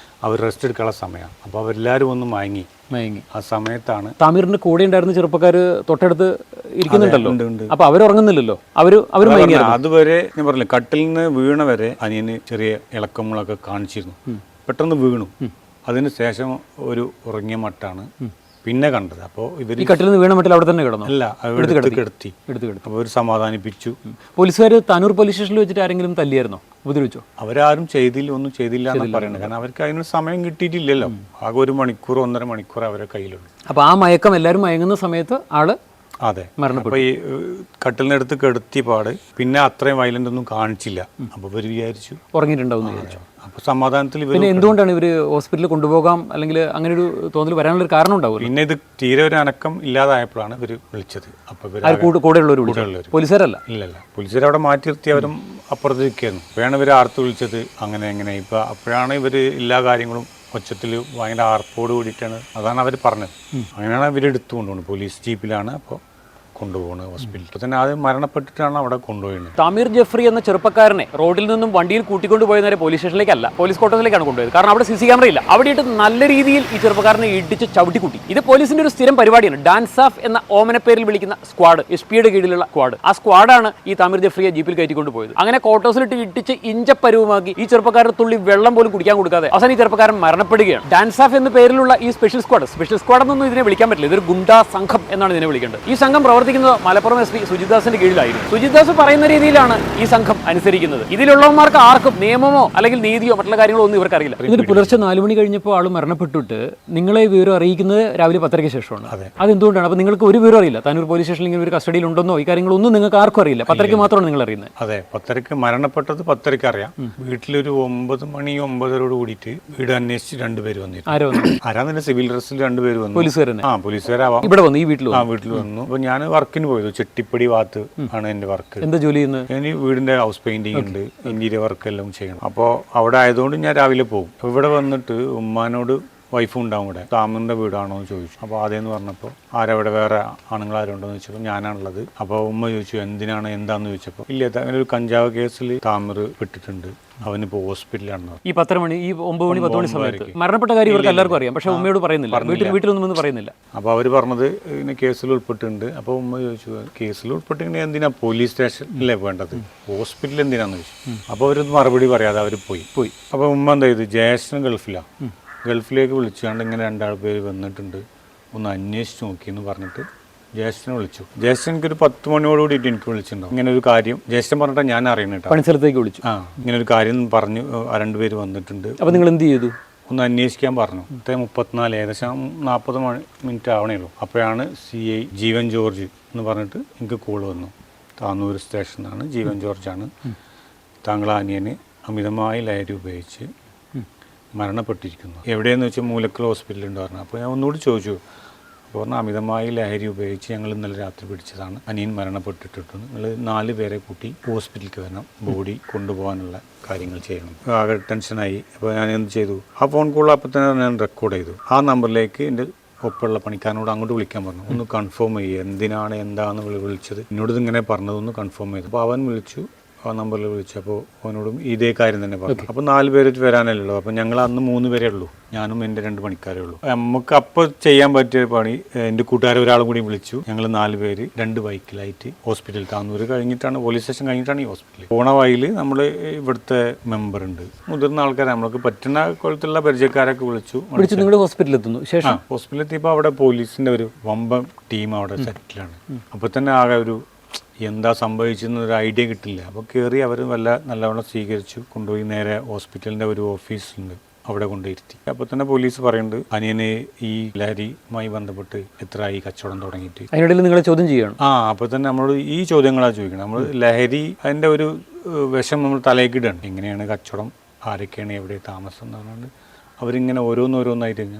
അവർ റെസ്റ്റ് എടുക്കാനുള്ള സമയമാണ്. അപ്പോൾ അവരെല്ലാവരും ഒന്ന് മയങ്ങി. ആ സമയത്താണ് താമീറിന്റെ കൂടെ ഉണ്ടായിരുന്ന ചെറുപ്പക്കാർ തൊട്ടടുത്ത് ഇരിക്കുന്നുണ്ടല്ലോ. അപ്പൊ അവരുറങ്ങുന്നില്ലല്ലോ. അവർ അതുവരെ ഞാൻ പറഞ്ഞില്ല, കട്ടിൽ നിന്ന് വീണ വരെ അനിയന് ചെറിയ ഇളക്കങ്ങളൊക്കെ കാണിച്ചിരുന്നു. പെട്ടെന്ന് വീണു. അതിന് ശേഷം ഒരു ഉറങ്ങിയ മട്ടാണ് പിന്നെ കണ്ടത്. അപ്പോൾ ഇവർ ഈ കട്ടിൽ നിന്ന് വീണ മട്ടിൽ അവിടെ തന്നെ കിടന്നു? അല്ല, എടുത്ത് കിടത്തി. അപ്പോൾ അവർ സമാധാനിപ്പിച്ചു. പോലീസുകാർ താനൂർ പോലീസ് സ്റ്റേഷനിൽ വെച്ചിട്ട് ആരെങ്കിലും തല്ലിയായിരുന്നോ, ഉപദ്രവിച്ചോ? അവരാരും ഒന്നും ചെയ്തില്ല എന്ന് പറയുന്നത്. കാരണം അവർക്ക് അതിന് സമയം കിട്ടിയിട്ടില്ലല്ലോ. ആകെ 1 മണിക്കൂർ 1.5 മണിക്കൂർ അവരുടെ കയ്യിലുള്ളൂ. അപ്പോൾ ആ മയക്കം എല്ലാവരും മയങ്ങുന്ന സമയത്ത് ആള് അതെ മരണപ്പെട്ടു. അപ്പോൾ ഈ കട്ടിലിനടുത്ത് കെടുത്തിയ പാട് പിന്നെ അത്രയും വയലന്റ് ഒന്നും കാണിച്ചില്ല. അപ്പോൾ ഇവർ വിചാരിച്ചു ഉറങ്ങിയിട്ടുണ്ടാവും വിചാരിച്ചു. അപ്പോൾ സമാധാനത്തിൽ പിന്നെ എന്തുകൊണ്ടാണ് ഇവർ ഹോസ്പിറ്റലിൽ കൊണ്ടുപോകാം അല്ലെങ്കിൽ അങ്ങനെ ഒരു തോന്നൽ വരാനുള്ള കാരണം ഉണ്ടാവും? പിന്നെ ഇത് തീരെ ഒരു അനക്കം ഇല്ലാതായപ്പോഴാണ് ഇവർ വിളിച്ചത്. അപ്പോൾ കൂടെയുള്ളവർ പോലീസുകാരല്ല? ഇല്ലല്ല, പോലീസുകാർ അവിടെ മാറ്റി നിർത്തി അവരും അപ്പുറത്ത് നിൽക്കുകയായിരുന്നു. അപ്പോഴാണ് ഇവർ ആർത്ത് വിളിച്ചത്. അങ്ങനെ ഇപ്പോൾ അപ്പോഴാണ് ഇവർ എല്ലാ കാര്യങ്ങളും ഒച്ചത്തിൽ ഭയങ്കര ആർപ്പോട് കൂടിയിട്ടാണ്, അതാണ് അവർ പറഞ്ഞത്. അങ്ങനെയാണ് അവർ എടുത്തുകൊണ്ടുപോകുന്നത്. പോലീസ് ജീപ്പിലാണ് അപ്പോൾ കൊണ്ടുപോകുന്നത് ഹോസ്പിറ്റലിൽ. അപ്പോൾ തന്നെ ആദ്യം മരണപ്പെട്ടിട്ടാണ് അവിടെ കൊണ്ടുപോയത്. താമീർ ജഫ്രി എന്ന ചെറുപ്പക്കാരനെ റോഡിൽ നിന്നും വണ്ടിയിൽ കൂട്ടിക്കൊണ്ടുപോയ നേരെ പോലീസ് സ്റ്റേഷനിലേക്കല്ല, പോലീസ് ക്വാർട്ടേഴ്സിലേക്കാണ് കൊണ്ടുപോയത്. കാരണം അവിടെ CC ക്യാമറ ഇല്ല. അവിടെ ഇട്ട് നല്ല രീതിയിൽ ഈ ചെറുപ്പക്കാരനെ ഇടിച്ച് ചവിട്ടിക്കൂട്ടി. ഇത് പോലീസിന്റെ ഒരു സ്ഥിരം പരിപാടിയാണ്. ഡാൻസ് ഓഫ് എന്ന ഓമനപ്പേരിൽ വിളിക്കുന്ന സ്ക്വാഡ്, SP-യുടെ കീഴിലുള്ള സ്ക്വാഡ്. ആ സ്ക്വാഡാണ് ഈ താമീർ ജഫ്രിയെ ജീപ്പിൽ കയറ്റിക്കൊണ്ടുപോയത്. അങ്ങനെ ക്വാർട്ടേഴ്സിലിട്ട് ഇടിച്ച് ഇഞ്ചപ്പരുവമാക്കി ഈ ചെറുപ്പക്കാരൻ തുള്ളി വെള്ളം പോലും കുടിക്കാൻ കൊടുക്കാതെ അവസാനം ഈ ചെറുപ്പക്കാരൻ മരണപ്പെടുകയാണ്. ഡാൻസ് ഓഫ് എന്ന പേരിലുള്ള ഈ സ്പെഷ്യൽ സ്ക്വാഡ് എന്നൊന്നും ഇതിനെ വിളിക്കാൻ പറ്റില്ല. ഇതൊരു ഗുണ്ടാ സംഘം എന്നാണ് ഇതിനെ വിളിക്കേണ്ടത്. ഈ സംഘം പ്രവർത്തിക്കുന്നത് മലപ്പുറം SP സുജിത്ദാസിന്റെ കീഴിലായിരുന്നു. സുജിത്ദാസ് പറയുന്ന രീതിയിലാണ് ഈ സംഘം അനുസരിക്കുന്നത്. ഇതിലുള്ളവന്മാർക്ക് ആർക്കും നിയമമോ അല്ലെങ്കിൽ നീതിയോ മറ്റുള്ള കാര്യങ്ങളോ ഒന്നും ഇവർക്ക് അറിയില്ല. എന്നിട്ട് പുലർച്ചെ 4 മണി കഴിഞ്ഞപ്പോൾ ആൾ മരണപ്പെട്ടിട്ട് നിങ്ങളെ വിവരം അറിയിക്കുന്നത് രാവിലെ 10:30 ശേഷമാണ്. അതെന്തുകൊണ്ടാണ്? അപ്പോൾ നിങ്ങൾക്ക് ഒരു വിവരം അറിയില്ല താനൂർ പോലീസ് സ്റ്റേഷനിൽ ഇങ്ങനെ ഒരു കസ്റ്റഡിയിൽ ഉണ്ടെന്നോ ഈ കാര്യങ്ങളൊന്നും നിങ്ങൾക്ക് ആർക്കും അറിയില്ല? 10:30 മാത്രമാണ് നിങ്ങൾ അറിയുന്നത്? അതെ, 10:30 മരണപ്പെട്ടത് 10:30 അറിയാം. വീട്ടിലൊരു 9 മണി 9:30 കൂടിയിട്ട് വീട് അന്വേഷിച്ച് 2 പേര് വന്നിരുന്നു. ആരാന്ന് സിവിൽ ഡ്രസ്സിൽ 2 പേര് വന്നു. പോലീസുകാരാവാം. ഇവിടെ വന്നു, ഈ വീട്ടിൽ വന്നു. അപ്പോൾ ഞാൻ വർക്കിന് പോയത് ചെട്ടിപ്പടി ഭാഗത്ത് ആണ് എൻ്റെ വർക്ക്. എന്താ ജോലി ചെയ്യുന്നത്? ഞാൻ വീടിന്റെ ഹൗസ് പെയിന്റിംഗ് ഉണ്ട്, ഇന്റീരിയർ വർക്ക് എല്ലാം ചെയ്യണം. അപ്പോൾ അവിടെ ആയതുകൊണ്ട് ഞാൻ രാവിലെ പോകും. ഇവിടെ വന്നിട്ട് ഉമ്മാനോട് വൈഫും ഉണ്ടാവും ഇവിടെ. താമറിന്റെ വീടാണോ എന്ന് ചോദിച്ചു. അപ്പോൾ ആദ്യം പറഞ്ഞപ്പോൾ ആരവിടെ വേറെ ആണുങ്ങൾ ആരുണ്ടോ എന്ന് ചോദിച്ചപ്പോൾ ഞാനാണുള്ളത്. അപ്പോൾ ഉമ്മ ചോദിച്ചു എന്തിനാണ് എന്താന്ന് ചോദിച്ചപ്പോൾ ഇല്ല, അങ്ങനെ ഒരു കഞ്ചാവ് കേസിൽ താമർ പെട്ടിട്ടുണ്ട്, അവനിപ്പോൾ ഹോസ്പിറ്റലിലാണ്. ഈ 10 മണി 9 മണി 10 മണി സമയത്ത് മരണപ്പെട്ട കാര്യം ഇവർക്ക് എല്ലാവർക്കും അറിയാം, പക്ഷെ ഉമ്മയോട് പറയുന്നില്ല, വീട്ടിലൊന്നും പറയുന്നില്ല. അപ്പോൾ അവർ പറഞ്ഞത് ഇങ്ങനെ കേസിൽ ഉൾപ്പെട്ടിട്ടുണ്ട്. അപ്പോൾ ഉമ്മ ചോദിച്ചു കേസിൽ ഉൾപ്പെട്ടിട്ടുണ്ടെങ്കിൽ എന്തിനാ പോലീസ് സ്റ്റേഷനിലേ വേണ്ടത്, ഹോസ്പിറ്റലിൽ എന്തിനാന്ന് ചോദിച്ചു. അപ്പോൾ അവർ മറുപടി പറയാതെ അവർ പോയി. അപ്പോൾ ഉമ്മ എന്താ ചെയ്തു, ജ്യേഷ്ഠൻ ഗൾഫിലേക്ക് വിളിച്ചുകൊണ്ട് ഇങ്ങനെ 2 പേര് വന്നിട്ടുണ്ട്, ഒന്ന് അന്വേഷിച്ച് നോക്കിയെന്ന് പറഞ്ഞിട്ട് ജ്യേഷ്ഠനെ വിളിച്ചു. ജ്യേഷ്ഠൻ എനിക്കൊരു 10 മണിയോടുകൂടിയിട്ട് എനിക്ക് വിളിച്ചിട്ടുണ്ടാവും. ഇങ്ങനെ ഒരു കാര്യം ജ്യേഷ്ഠൻ പറഞ്ഞിട്ട് ഞാൻ അറിയണേട്ടോ. പണിസ്ഥലത്തേക്ക് വിളിച്ചു. ഇങ്ങനെ ഒരു കാര്യം പറഞ്ഞു, 2 പേര് വന്നിട്ടുണ്ട്. അപ്പോൾ നിങ്ങൾ എന്ത് ചെയ്തു? ഒന്ന് അന്വേഷിക്കാൻ പറഞ്ഞു. 34 ഏകദേശം 40 മിനിറ്റ് ആവണേ ഉള്ളൂ. അപ്പോഴാണ് CI ജീവൻ ജോർജ് എന്ന് പറഞ്ഞിട്ട് എനിക്ക് കോൾ വന്നു. താനൂർ സ്റ്റേഷനാണ്, ജീവൻ ജോർജാണ്, താങ്കളെ അനിയന് അമിതമായി ലഹരി ഉപയോഗിച്ച് മരണപ്പെട്ടിരിക്കുന്നു. എവിടെയെന്ന് വെച്ചാൽ മൂലക്കൽ ഹോസ്പിറ്റലുണ്ട് പറഞ്ഞു. അപ്പോൾ ഞാൻ ഒന്നുകൂടി ചോദിച്ചു. അപ്പോൾ പറഞ്ഞാൽ അമിതമായി ലഹരി ഉപയോഗിച്ച് ഞങ്ങൾ ഇന്നലെ രാത്രി പിടിച്ചതാണ്, അനിയൻ മരണപ്പെട്ടിട്ടുണ്ട്, നിങ്ങൾ 4 പേരെ കൂട്ടി ഹോസ്പിറ്റലിലേക്ക് വരണം, ബോഡി കൊണ്ടുപോകാനുള്ള കാര്യങ്ങൾ ചെയ്യണം. ആകെ ടെൻഷനായി. അപ്പോൾ ഞാൻ എന്ത് ചെയ്തു, ആ ഫോൺ കോൾ അപ്പോൾ തന്നെ ഞാൻ റെക്കോർഡ് ചെയ്തു. ആ നമ്പറിലേക്ക് എൻ്റെ ഒപ്പമുള്ള പണിക്കാരനോട് അങ്ങോട്ട് വിളിക്കാൻ പറഞ്ഞു, ഒന്ന് കൺഫേം ചെയ്യുക എന്തിനാണ് എന്താണെന്ന് വിളിച്ചത്, എന്നോട് ഇതിങ്ങനെ പറഞ്ഞതൊന്ന് കൺഫേം ചെയ്തു. അപ്പോൾ അവൻ വിളിച്ചു, ആ നമ്പറിൽ വിളിച്ചപ്പോൾ അവനോടും ഇതേ കാര്യം തന്നെ പറഞ്ഞു. അപ്പോൾ 4 പേര് വരാനല്ലേ ഉള്ളൂ. അപ്പോൾ ഞങ്ങൾ അന്ന് 3 പേരേ ഉള്ളൂ, ഞാനും എൻ്റെ 2 പണിക്കാരേ ഉള്ളൂ. നമുക്ക് അപ്പോൾ ചെയ്യാൻ പറ്റിയ പണി, എൻ്റെ കൂട്ടുകാരെ ഒരാളും കൂടി വിളിച്ചു. ഞങ്ങൾ 4 പേര് 2 ബൈക്കിലായിട്ട് ഹോസ്പിറ്റലിൽ, താന്നൂർ കഴിഞ്ഞിട്ടാണ്, പോലീസ് സ്റ്റേഷൻ കഴിഞ്ഞിട്ടാണ് ഈ ഹോസ്പിറ്റൽ. പോണ വഴിയിൽ നമ്മൾ ഇവിടുത്തെ മെമ്പറുണ്ട്, മുതിർന്ന ആൾക്കാരെ, നമ്മൾക്ക് പറ്റുന്ന കൊലത്തുള്ള പരിചയക്കാരൊക്കെ വിളിച്ചു. നിങ്ങൾ ഹോസ്പിറ്റലിൽ എത്തുന്നു. ശേഷം ഹോസ്പിറ്റലിൽ എത്തിയപ്പോൾ അവിടെ പോലീസിൻ്റെ ഒരു വമ്പൻ ടീം അവിടെ സെറ്റിലാണ്. അപ്പോൾ തന്നെ ആകെ ഒരു എന്താ സംഭവിച്ചെന്നൊരു ഐഡിയ കിട്ടില്ല. അപ്പോൾ കയറി അവർ നല്ലവണ്ണം സ്വീകരിച്ചു, കൊണ്ടുപോയി നേരെ ഹോസ്പിറ്റലിൻ്റെ ഒരു ഓഫീസുണ്ട്, അവിടെ കൊണ്ടുപോയിരുത്തി. അപ്പോൾ തന്നെ പോലീസ് പറയുന്നുണ്ട് അനിയന് ഈ ലഹരിയുമായി ബന്ധപ്പെട്ട് എത്രയായി കച്ചവടം തുടങ്ങിയിട്ട്. അതിനിടയിൽ നിങ്ങളെ ചോദ്യം ചെയ്യണം. അപ്പോൾ തന്നെ നമ്മളോട് ഈ ചോദ്യങ്ങളാണ് ചോദിക്കണം. നമ്മൾ ലഹരി അതിൻ്റെ ഒരു വിഷം നമ്മൾ തലയിക്കിടാണ്, എങ്ങനെയാണ് കച്ചവടം, ആരൊക്കെയാണ് എവിടെ താമസം എന്ന് പറഞ്ഞുകൊണ്ട് അവരിങ്ങനെ ഓരോന്നായിട്ട്.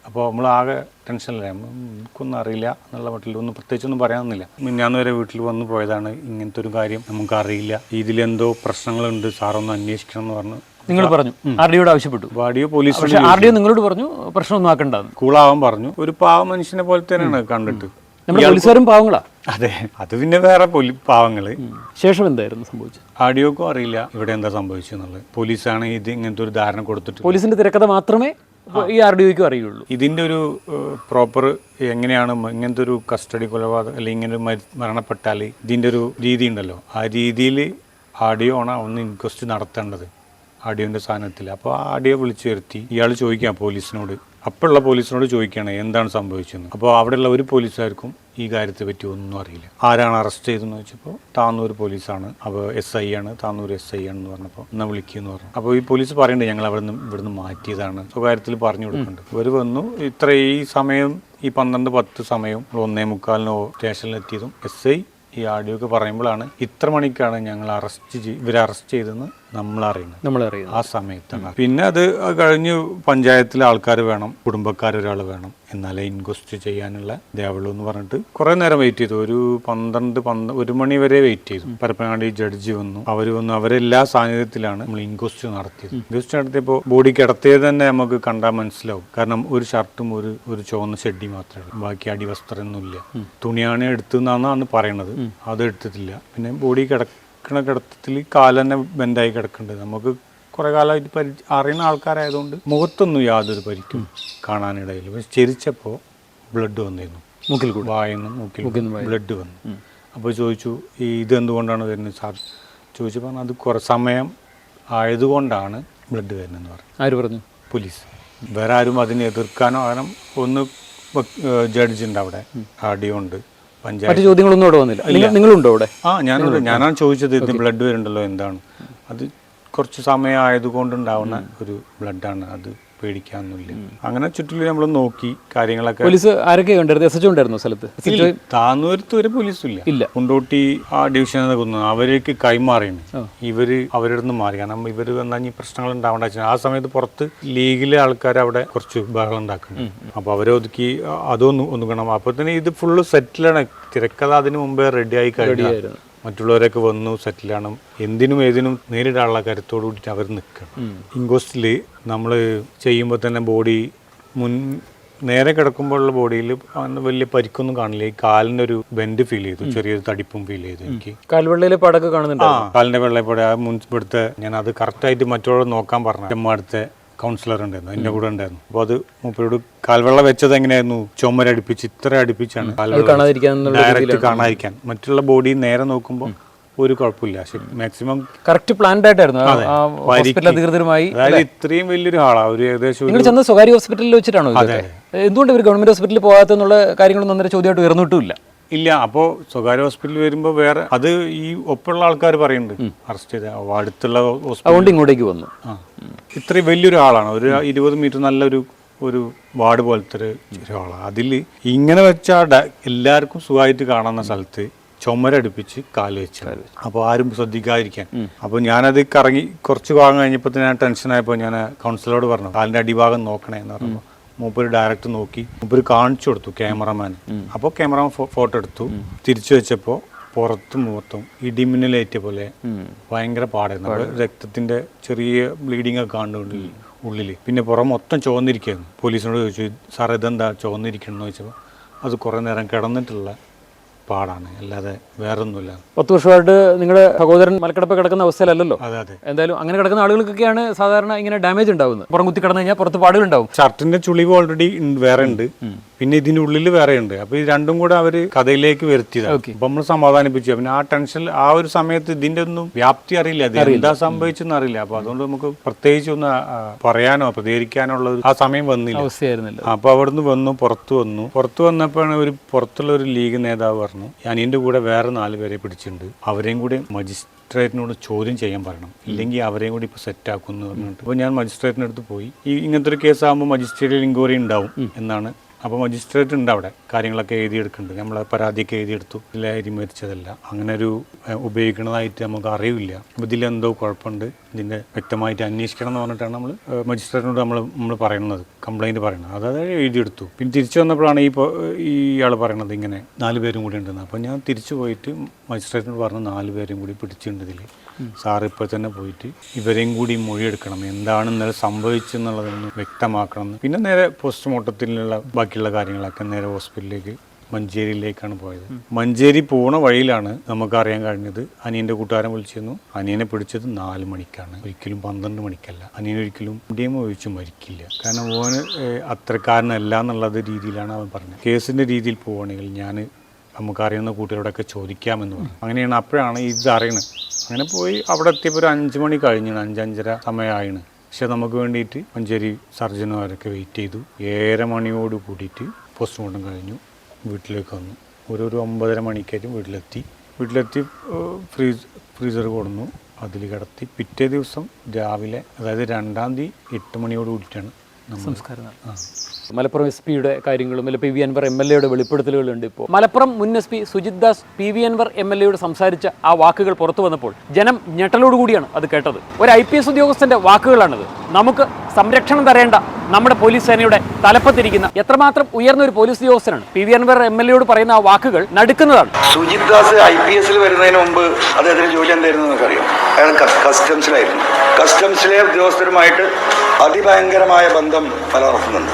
അപ്പോൾ നമ്മൾ ആകെ ടെൻഷനില്ല, നമുക്കൊന്നും അറിയില്ല എന്നുള്ള മട്ടിൽ ഒന്നും പ്രത്യേകിച്ചൊന്നും പറയാനൊന്നുമില്ല. മിന്നാന്ന് വരെ വീട്ടിൽ വന്ന് പോയതാണ്, ഇങ്ങനത്തെ ഒരു കാര്യം നമുക്കറിയില്ല, ഇതിലെന്തോ പ്രശ്നങ്ങളുണ്ട്, സാറൊന്ന് അന്വേഷിക്കണം എന്ന് പറഞ്ഞു. നിങ്ങൾ പറഞ്ഞു, RDOയോട് ആവശ്യപ്പെട്ടു. RDO പോലീസ് RDO നിങ്ങളോട് പറഞ്ഞു പ്രശ്നമൊന്നും ആക്കണ്ടെന്ന്, കൂളാവാൻ പറഞ്ഞു. ഒരു പാവ മനുഷ്യനെ പോലെ തന്നെയാണ് കണ്ടിട്ട്. പോലീസുകാരും പാവങ്ങളാ. അതെ, അത് പിന്നെ വേറെ പാവങ്ങള്. ശേഷം എന്തായിരുന്നു സംഭവിച്ചത്? RDOക്കും അറിയില്ല ഇവിടെ എന്താ സംഭവിച്ചെന്നുള്ളത്. പോലീസാണ് ഇത് ഇങ്ങനത്തെ ഒരു ധാരണ കൊടുത്തിട്ട്, പോലീസിന്റെ തിരക്കഥ മാത്രമേ ഈ RDOയ്ക്കും അറിയുള്ളൂ. ഇതിൻ്റെ ഒരു പ്രോപ്പർ എങ്ങനെയാണ് ഇങ്ങനത്തെ ഒരു കസ്റ്റഡി കൊലപാതകം അല്ലെങ്കിൽ ഇങ്ങനെ മരണപ്പെട്ടാൽ ഇതിൻ്റെ ഒരു രീതി ഉണ്ടല്ലോ, ആ രീതിയിൽ RDO ആണ് ഒന്ന് ഇൻക്വസ്റ്റ് നടത്തേണ്ടത് RDOൻ്റെ സ്ഥാനത്തിൽ. അപ്പോൾ RDO വിളിച്ചു വരുത്തി, ഇയാൾ ചോദിക്കാം പോലീസിനോട് അപ്പോഴുള്ള പോലീസിനോട് ചോദിക്കുകയാണ് എന്താണ് സംഭവിച്ചതെന്ന്. അപ്പോൾ അവിടെയുള്ള ഒരു പോലീസുകാർക്കും ഈ കാര്യത്തെ പറ്റി ഒന്നും അറിയില്ല. ആരാണ് അറസ്റ്റ് ചെയ്തതെന്ന് ചോദിച്ചപ്പോൾ താന്നൂർ പോലീസാണ്, അപ്പോൾ SI ആണ്, താന്നൂർ SI ആണെന്ന് പറഞ്ഞപ്പോൾ എന്നാൽ വിളിക്കുമെന്ന് പറഞ്ഞു. അപ്പോൾ ഈ പോലീസ് പറയുന്നുണ്ട് ഞങ്ങൾ ഇവിടുന്ന് മാറ്റിയതാണ്, സ്വകാര്യത്തിൽ പറഞ്ഞു കൊടുക്കുന്നുണ്ട്. ഇവർ വന്നു, ഈ സമയം ഈ 12:10 സമയം 1:45 സ്റ്റേഷനിലെത്തിയതും SI ഈ ആഡിയോ ഒക്കെ പറയുമ്പോഴാണ് ഇത്ര മണിക്കാണ് ഞങ്ങൾ ഇവരെ അറസ്റ്റ് ചെയ്തെന്ന് നമ്മളറിയുന്നത്. ആ സമയത്താണ്. പിന്നെ അത് കഴിഞ്ഞ് പഞ്ചായത്തിലെ ആൾക്കാർ വേണം, കുടുംബക്കാരൊരാൾ വേണം, എന്നാലേ ഇൻക്വസ്റ്റ് ചെയ്യാനുള്ള ഇതേവുള്ളൂ എന്ന് പറഞ്ഞിട്ട് കുറെ നേരം വെയിറ്റ് ചെയ്തു. ഒരു 1 മണി വരെ വെയിറ്റ് ചെയ്തു. പരപ്പനങ്ങാടി ജഡ്ജി വന്നു, അവരെല്ലാ സാന്നിധ്യത്തിലാണ് നമ്മൾ ഇൻക്വസ്റ്റ് നടത്തിയത്. ഇൻക്വസ്റ്റ് നടത്തിയപ്പോൾ ബോഡി കിടത്തിയത് തന്നെ നമുക്ക് കണ്ടാൽ മനസ്സിലാവും. കാരണം ഒരു ഷർട്ടും ഒരു ചുവന്ന ഷെഡി മാത്രമേ ഉള്ളൂ, ബാക്കി അടിവസ്ത്രമൊന്നുമില്ല. തുണിയാണ് എടുത്തെന്നാണ് പറയണത്, അത് എടുത്തിട്ടില്ല. പിന്നെ ബോഡി കിടത്തത്തിൽ കാല് തന്നെ ബെൻഡായി കിടക്കുന്നുണ്ട്. നമുക്ക് കുറെ കാലമായിട്ട് അറിയുന്ന ആൾക്കാരായതുകൊണ്ട് മുഖത്തൊന്നും യാതൊരു പരിക്കും കാണാനിടയില്ല. പക്ഷെ ചിരിച്ചപ്പോൾ ബ്ലഡ് വന്നിരുന്നു, മൂക്കിൽ കൂടി വായന്നും മൂക്കിൽ ബ്ലഡ് വന്നു. അപ്പോൾ ചോദിച്ചു ഇതെന്തുകൊണ്ടാണ് വരുന്നത് സാർ ചോദിച്ചപ്പോൾ അത് കുറേ സമയം ആയതുകൊണ്ടാണ് ബ്ലഡ് വരുന്നതെന്ന് പറഞ്ഞു. ആര് പറഞ്ഞു? പോലീസ്. വേറെ ആരും അതിനെ എതിർക്കാനോ കാരണം ഒന്ന് ജഡ്ജി ഉണ്ട് അവിടെ, ആഡിയോ ഉണ്ട്, മറ്റു ചോദ്യങ്ങളൊന്നും അവിടെ വന്നില്ല. നിങ്ങളുണ്ടോ അവിടെ? ഞാനാണ് ചോദിച്ചത് ഇത് ബ്ലഡ് വരുന്നുണ്ടല്ലോ എന്താണ്. അത് കുറച്ച് സമയം ആയതുകൊണ്ടുണ്ടാവുന്ന ഒരു ബ്ലഡാണ്, അത് പേടിക്കാനൊന്നുമില്ല. അങ്ങനെ ചുറ്റിലും നമ്മൾ നോക്കി കാര്യങ്ങളൊക്കെ. പോലീസ് ആരൊക്കെ ഉണ്ടായിരുന്നു? SHO ഉണ്ടായിരുന്നു സ്ഥലത്ത്? താന്നൂരത്ത് ഒരു പോലീസും ഇല്ല. കുണ്ടോട്ടി ആ ഡിവിഷൻ കൊന്നു അവർക്ക് കൈമാറിയാണ്. അവരുടെ നിന്ന് മാറി. കാരണം ഇവർ വന്നാൽ ഈ പ്രശ്നങ്ങൾ ഉണ്ടാവേണ്ട. ആ സമയത്ത് പുറത്ത് ലീഗിലെ ആൾക്കാർ അവിടെ കുറച്ച് ബഹളം ഉണ്ടാക്കുന്നു. അപ്പോൾ അവരെ ഒതുക്കി അതൊന്നും ഒന്നുകണം. അപ്പോൾ തന്നെ ഇത് ഫുള്ള് സെറ്റിലാണ്. തിരക്കഥ അതിന് മുമ്പേ റെഡിയായി കഴിഞ്ഞു. മറ്റുള്ളവരൊക്കെ വന്നു, സെറ്റിലാണ്. എന്തിനും ഏതിനും നേരിടാനുള്ള കരുത്തോടു കൂടിയിട്ട് അവർ നിൽക്കണം. ഇൻക്വസ്റ്റിൽ നമ്മൾ ചെയ്യുമ്പോൾ തന്നെ ബോഡി നേരെ കിടക്കുമ്പോഴുള്ള ബോഡിയിൽ വലിയ പരിക്കൊന്നും കാണില്ല. ഈ കാലിൻ്റെ ഒരു ബെൻഡ് ഫീൽ ചെയ്തു, ചെറിയൊരു തടിപ്പും ഫീൽ ചെയ്തു. എനിക്ക് കാൽവെള്ളയിലെ പടൊക്കെ കാണുന്നുണ്ട്. കാലിൻ്റെ വെള്ളപ്പട മുൻപെടുത്ത് ഞാൻ അത് കറക്റ്റായിട്ട് മറ്റുള്ളവർ നോക്കാൻ പറഞ്ഞു. അടുത്ത കൗൺസിലർ ഉണ്ടായിരുന്നു, എൻ്റെ കൂടെ ഉണ്ടായിരുന്നു. അപ്പോൾ അത് മൂപ്പരോട് കാൽവെള്ളം വെച്ചത് എങ്ങനെയായിരുന്നു, ചുമരടുപ്പിച്ച് ഇത്ര അടുപ്പിച്ചാണ് ഡയറക്റ്റ് കാണാതിരിക്കാൻ. മറ്റുള്ള ബോഡി നേരെ നോക്കുമ്പോൾ ഒരു കുഴപ്പമില്ല. പക്ഷെ മാക്സിമം കറക്റ്റ് പ്ലാൻഡ് ആയിട്ടായിരുന്നു അധികൃതരുമായി. അതായത് ഇത്രയും വലിയൊരു ആളാ, ഒരു ഏകദേശം ചെന്ന സ്വകാര്യ ഹോസ്പിറ്റലിൽ വെച്ചിട്ടാണോ? എന്തുകൊണ്ട് ഇവർ ഗവൺമെന്റ് ഹോസ്പിറ്റലിൽ പോകാത്തെന്നുള്ള കാര്യങ്ങളൊന്നും അന്നേരം ചോദ്യമായിട്ട് ഉയർന്നിട്ടില്ല. ഇല്ല. അപ്പോൾ സ്വകാര്യ ഹോസ്പിറ്റലിൽ വരുമ്പോൾ വേറെ അത് ഈ ഒപ്പമുള്ള ആൾക്കാർ പറയുന്നുണ്ട് അറസ്റ്റ് ചെയ്ത അടുത്തുള്ള ഹോസ്പിറ്റൽ, അതുകൊണ്ട് ഇങ്ങോട്ടേക്ക് വന്നു. ഇത്രയും വലിയൊരു ആളാണ്, ഒരു 20 മീറ്റർ നല്ലൊരു വാർഡ് പോലത്തെ ഒരാളാണ്. അതിൽ ഇങ്ങനെ വെച്ചാൽ എല്ലാവർക്കും സുഖമായിട്ട് കാണുന്ന സ്ഥലത്ത് ചുമരടുപ്പിച്ച് കാല് വെച്ചാൽ അപ്പോൾ ആരും ശ്രദ്ധിക്കാതിരിക്കാൻ. അപ്പോൾ ഞാനത് കറങ്ങി കുറച്ച് ഭാഗം കഴിഞ്ഞപ്പോൾ ഞാൻ ടെൻഷനായപ്പോൾ ഞാൻ കൗൺസിലറോട് പറഞ്ഞു കാലിൻ്റെ അടിഭാഗം നോക്കണേ എന്ന് പറഞ്ഞപ്പോൾ മൂപ്പര് ഡയറക്റ്റ് നോക്കി, മൂപ്പര് കാണിച്ചു കൊടുത്തു ക്യാമറമാൻ. അപ്പോൾ ക്യാമറമാൻ ഫോട്ടോ എടുത്തു. തിരിച്ചു വെച്ചപ്പോൾ പുറത്തും മുഖത്തും ഇടിമിന്നലേറ്റ പോലെ ഭയങ്കര പാടായിരുന്നു. രക്തത്തിന്റെ ചെറിയ ബ്ലീഡിങ് ഒക്കെ കാണുന്നുണ്ട് ഉള്ളിൽ. പിന്നെ പുറം മൊത്തം ചുവന്നിരിക്കുകയായിരുന്നു. പോലീസിനോട് ചോദിച്ചു സാർ ഇതെന്താ ചുവന്നിരിക്കണമെന്ന് ചോദിച്ചപ്പോൾ അത് കുറേ നേരം കിടന്നിട്ടുള്ള പാടാണ്, അല്ലാതെ വേറൊന്നുമില്ല. 10 വർഷമായിട്ട് നിങ്ങളുടെ സഹോദരൻ മലക്കിടപ്പ് കിടക്കുന്ന അവസ്ഥയിലല്ലോ. അതെ. എന്തായാലും അങ്ങനെ കിടക്കുന്ന ആളുകൾക്കൊക്കെയാണ് സാധാരണ ഇങ്ങനെ ഡാമേജ് ഉണ്ടാവുന്നത്. പുറം കുത്തി കിടന്നു കഴിഞ്ഞാൽ പുറത്ത് പാടുകളുണ്ടാവും. ഷർട്ടിന്റെ ചുളിവ് ഓൾറെഡി വേറെ ഉണ്ട്, പിന്നെ ഇതിന്റെ ഉള്ളിൽ വേറെ ഉണ്ട്. അപ്പൊ ഈ രണ്ടും കൂടെ അവര് കഥയിലേക്ക് വരുത്തിയതാണ്. അപ്പൊ നമ്മൾ സമാധാനിപ്പിച്ചു. പിന്നെ ആ ടെൻഷൻ ആ ഒരു സമയത്ത് ഇതിന്റെ ഒന്നും വ്യാപ്തി അറിയില്ല, എന്താ സംഭവിച്ചെന്ന് അറിയില്ല. അപ്പൊ അതുകൊണ്ട് നമുക്ക് പ്രത്യേകിച്ച് ഒന്ന് പറയാനോ പ്രതികരിക്കാനോ ഉള്ള ആ സമയം വന്നില്ല, അവസ്ഥയായിരുന്നില്ല. അപ്പൊ അവിടുന്ന് വന്നു, പുറത്തു വന്നപ്പോഴാണ് പുറത്തുള്ള ഒരു ലീഗ് നേതാവ് പറഞ്ഞു അനിയന്റെ കൂടെ വേറെ 4 പേരെ പിടിച്ചിട്ടുണ്ട്, അവരെയും കൂടി മജിസ്ട്രേറ്റിനോട് ചോദ്യം ചെയ്യാൻ പറയണം, ഇല്ലെങ്കിൽ അവരെയും കൂടി ഇപ്പൊ സെറ്റ് ആക്കുന്നു പറഞ്ഞിട്ട്. അപ്പോൾ ഞാൻ മജിസ്ട്രേറ്റിനടുത്ത് പോയി. ഇങ്ങനത്തെ ഒരു കേസാകുമ്പോൾ മജിസ്ട്രേറ്റിൽ ഇൻക്വയറി ഉണ്ടാവും എന്നാണ്. അപ്പോൾ മജിസ്ട്രേറ്റ് ഉണ്ട് അവിടെ, കാര്യങ്ങളൊക്കെ എഴുതിയെടുക്കുന്നുണ്ട്. നമ്മളെ പരാതിയൊക്കെ എഴുതിയെടുത്തു. ലഹരി മരിച്ചതല്ല, അങ്ങനെ ഒരു ഉപയോഗിക്കുന്നതായിട്ട് നമുക്ക് അറിയില്ല. അപ്പോൾ ഇതിലെന്തോ കുഴപ്പമുണ്ട്, ഇതിൻ്റെ വ്യക്തമായിട്ട് അന്വേഷിക്കണം എന്ന് പറഞ്ഞിട്ടാണ് നമ്മൾ മജിസ്ട്രേറ്റിനോട് നമ്മൾ പറയുന്നത്, കംപ്ലയിൻറ്റ് പറയുന്നത്. അതായത് എഴുതിയെടുത്തു. പിന്നെ തിരിച്ചു വന്നപ്പോഴാണ് ഈ ആൾ പറയണത് ഇങ്ങനെ 4 പേരും കൂടി ഉണ്ടെന്ന്. അപ്പോൾ ഞാൻ തിരിച്ചു പോയിട്ട് മജിസ്ട്രേറ്റിനോട് പറഞ്ഞു 4 പേരും കൂടി പിടിച്ചിട്ടുണ്ട് ഇതിൽ, സാർ ഇപ്പോൾ തന്നെ പോയിട്ട് ഇവരെയും കൂടി മൊഴിയെടുക്കണം, എന്താണ് ഇന്നലെ സംഭവിച്ചെന്നുള്ളതൊന്ന് വ്യക്തമാക്കണം. പിന്നെ നേരെ പോസ്റ്റ്മോർട്ടത്തിലുള്ള ബാക്കിയുള്ള കാര്യങ്ങളൊക്കെ നേരെ ഹോസ്പിറ്റലിലേക്ക് മഞ്ചേരിയിലേക്കാണ് പോയത്. മഞ്ചേരി പോണ വഴിയിലാണ് നമുക്കറിയാൻ കഴിഞ്ഞത് അനിയൻ്റെ കൂട്ടുകാരൻ വിളിച്ചിരുന്നു. അനിയനെ പിടിച്ചത് 4 മണിക്കാണ്, ഒരിക്കലും 12 മണിക്കല്ല. അനിയൻ ഒരിക്കലും ഇടിയും ഒഴിച്ച് മരിക്കില്ല, കാരണം ഓന് അത്രക്കാരനല്ല എന്നുള്ളത് രീതിയിലാണ് അവൻ പറഞ്ഞത്. കേസിൻ്റെ രീതിയിൽ പോവുകയാണെങ്കിൽ ഞാൻ നമുക്കറിയുന്ന കൂട്ടുകാരോടൊക്കെ ചോദിക്കാമെന്ന് പറഞ്ഞു. അങ്ങനെയാണ് അപ്പോഴാണ് ഇത് അറിയണത്. അങ്ങനെ പോയി അവിടെ എത്തിയപ്പോൾ ഒരു 5 മണി കഴിഞ്ഞാണ്, 5-5:30 സമയമായിണ്. പക്ഷെ നമുക്ക് വേണ്ടിയിട്ട് മഞ്ചേരി സർജനുമാരൊക്കെ വെയിറ്റ് ചെയ്തു. 7:30 മണിയോട് കൂടിയിട്ട് പോസ്റ്റ്മോർട്ടം കഴിഞ്ഞു. വീട്ടിലേക്ക് വന്നു. ഒരു 9:30 മണിക്കായിട്ടും വീട്ടിലെത്തി ഫ്രീസർ കൊടുന്നു, അതിൽ കിടത്തി. പിറ്റേ ദിവസം രാവിലെ, അതായത് 2-ാം തീയതി 8 മണിയോട് കൂടിയിട്ടാണ് സംസ്കാരം. മലപ്പുറം എസ് പിയുടെ കാര്യങ്ങളും PV അൻവർ MLA യുടെ വെളിപ്പെടുത്തലുകളുണ്ട്. ഇപ്പോൾ മലപ്പുറം മുൻ SP Sujith Das PV Anwar MLA യോട് സംസാരിച്ച ആ വാക്കുകൾ പുറത്തു വന്നപ്പോൾ ജനം ഞെട്ടലോടുകൂടിയാണ് അത് കേട്ടത്. ഒരു IPS ഉദ്യോഗസ്ഥന്റെ വാക്കുകളാണത്. നമുക്ക് സംരക്ഷണം തരേണ്ട നമ്മുടെ പോലീസ് സേനയുടെ തലപ്പത്തിരിക്കുന്ന എത്രമാത്രം ഉയർന്ന ഒരു പോലീസ് ഉദ്യോഗസ്ഥനാണ്. PV അൻവർ MLA യോട് പറയുന്ന ആ വാക്കുകൾ നടുക്കുന്നതാണ്. സുജിത് ദാസ് IPS വരുന്നതിന് മുമ്പ് അദ്ദേഹത്തിന് ജോലി എന്തായിരുന്നു എന്നറിയാം. അയാൾ കസ്റ്റംസിലായിരുന്നു. കസ്റ്റംസിലെ ഉദ്യോഗസ്ഥരുമായിട്ട് അതിഭയങ്കരമായ ബന്ധം പലർത്തുന്നുണ്ട്.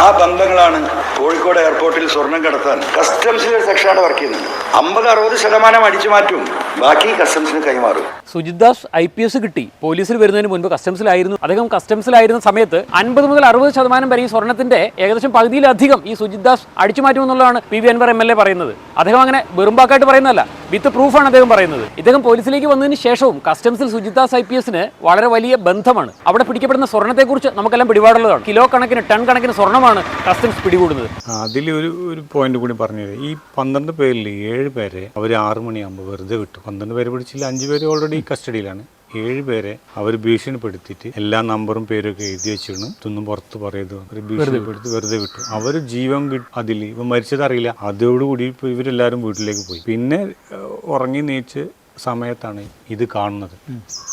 ആ ബന്ധങ്ങളാണ് കോഴിക്കോട് എയർപോർട്ടിൽ സ്വർണം കടത്താൻ കസ്റ്റംസിലെ ഒരു സെക്ഷനാണ് വർക്ക് ചെയ്യുന്നത്. 50-60% അടിച്ചു മാറ്റും, ബാക്കി കസ്റ്റംസിന് കൈമാറും. സുജിത് ദാസ് IPS കിട്ടി പോലീസിൽ വരുന്നതിന് മുൻപ് കസ്റ്റംസിലായിരുന്നു. അദ്ദേഹം കസ്റ്റംസിലായിരുന്ന സമയത്ത് 50-60% വരെ ഈ സ്വർണത്തിന്റെ ഏകദേശം പകുതിയിലധികം ഈ സുജിത് ദാസ് അടിച്ചു മാറ്റുമെന്നുള്ളതാണ് PV അൻവർ MLA പറയുന്നത്. അദ്ദേഹം അങ്ങനെ വെറുമ്പാക്കായിട്ട് പറയുന്നതല്ല, വിത്ത് പ്രൂഫാണ് അദ്ദേഹം പറയുന്നത്. ഇദ്ദേഹം പോലീസിലേക്ക് വന്നതിന് ശേഷവും കസ്റ്റംസിൽ സുജിത് ദാസ് IPSന് വളരെ വലിയ ബന്ധമാണ്. അവിടെ പിടിക്കപ്പെടുന്ന സ്വർണ്ണത്തെക്കുറിച്ച് നമുക്കെല്ലാം പിടിപാടുള്ളതാണ്. കിലോ കണക്കിന്, ടൺ കണക്കിന് സ്വർണ്ണമാണ് കസ്റ്റംസ് പിടികൂടുന്നത്. അതിൽ ഒരു പോയിന്റ് കൂടി പറഞ്ഞത്, ഈ 12 പേരിൽ 7 പേരെ അവർ 6 മണിയാകുമ്പോൾ വെറുതെ വിട്ടു. 12 പേരെ പിടിച്ചില്ല, 5 പേര് ഓൾറെഡി കസ്റ്റഡിയിലാണ്. 7 പേരെ അവർ ഭീഷണിപ്പെടുത്തിയിട്ട് എല്ലാ നമ്പറും പേരൊക്കെ എഴുതി വെച്ചിരുന്നു. ഇതൊന്നും പുറത്ത് പറയരുത്, അവർ ഭീഷണിപ്പെടുത്തി വെറുതെ വിട്ടു. അവർ ജീവൻ അതിൽ ഇവ മരിച്ചതറിയില്ല. അതോടുകൂടി ഇവരെല്ലാവരും വീട്ടിലേക്ക് പോയി. പിന്നെ ഉറങ്ങി നീച്ച് സമയത്താണ് ഇത് കാണുന്നത്.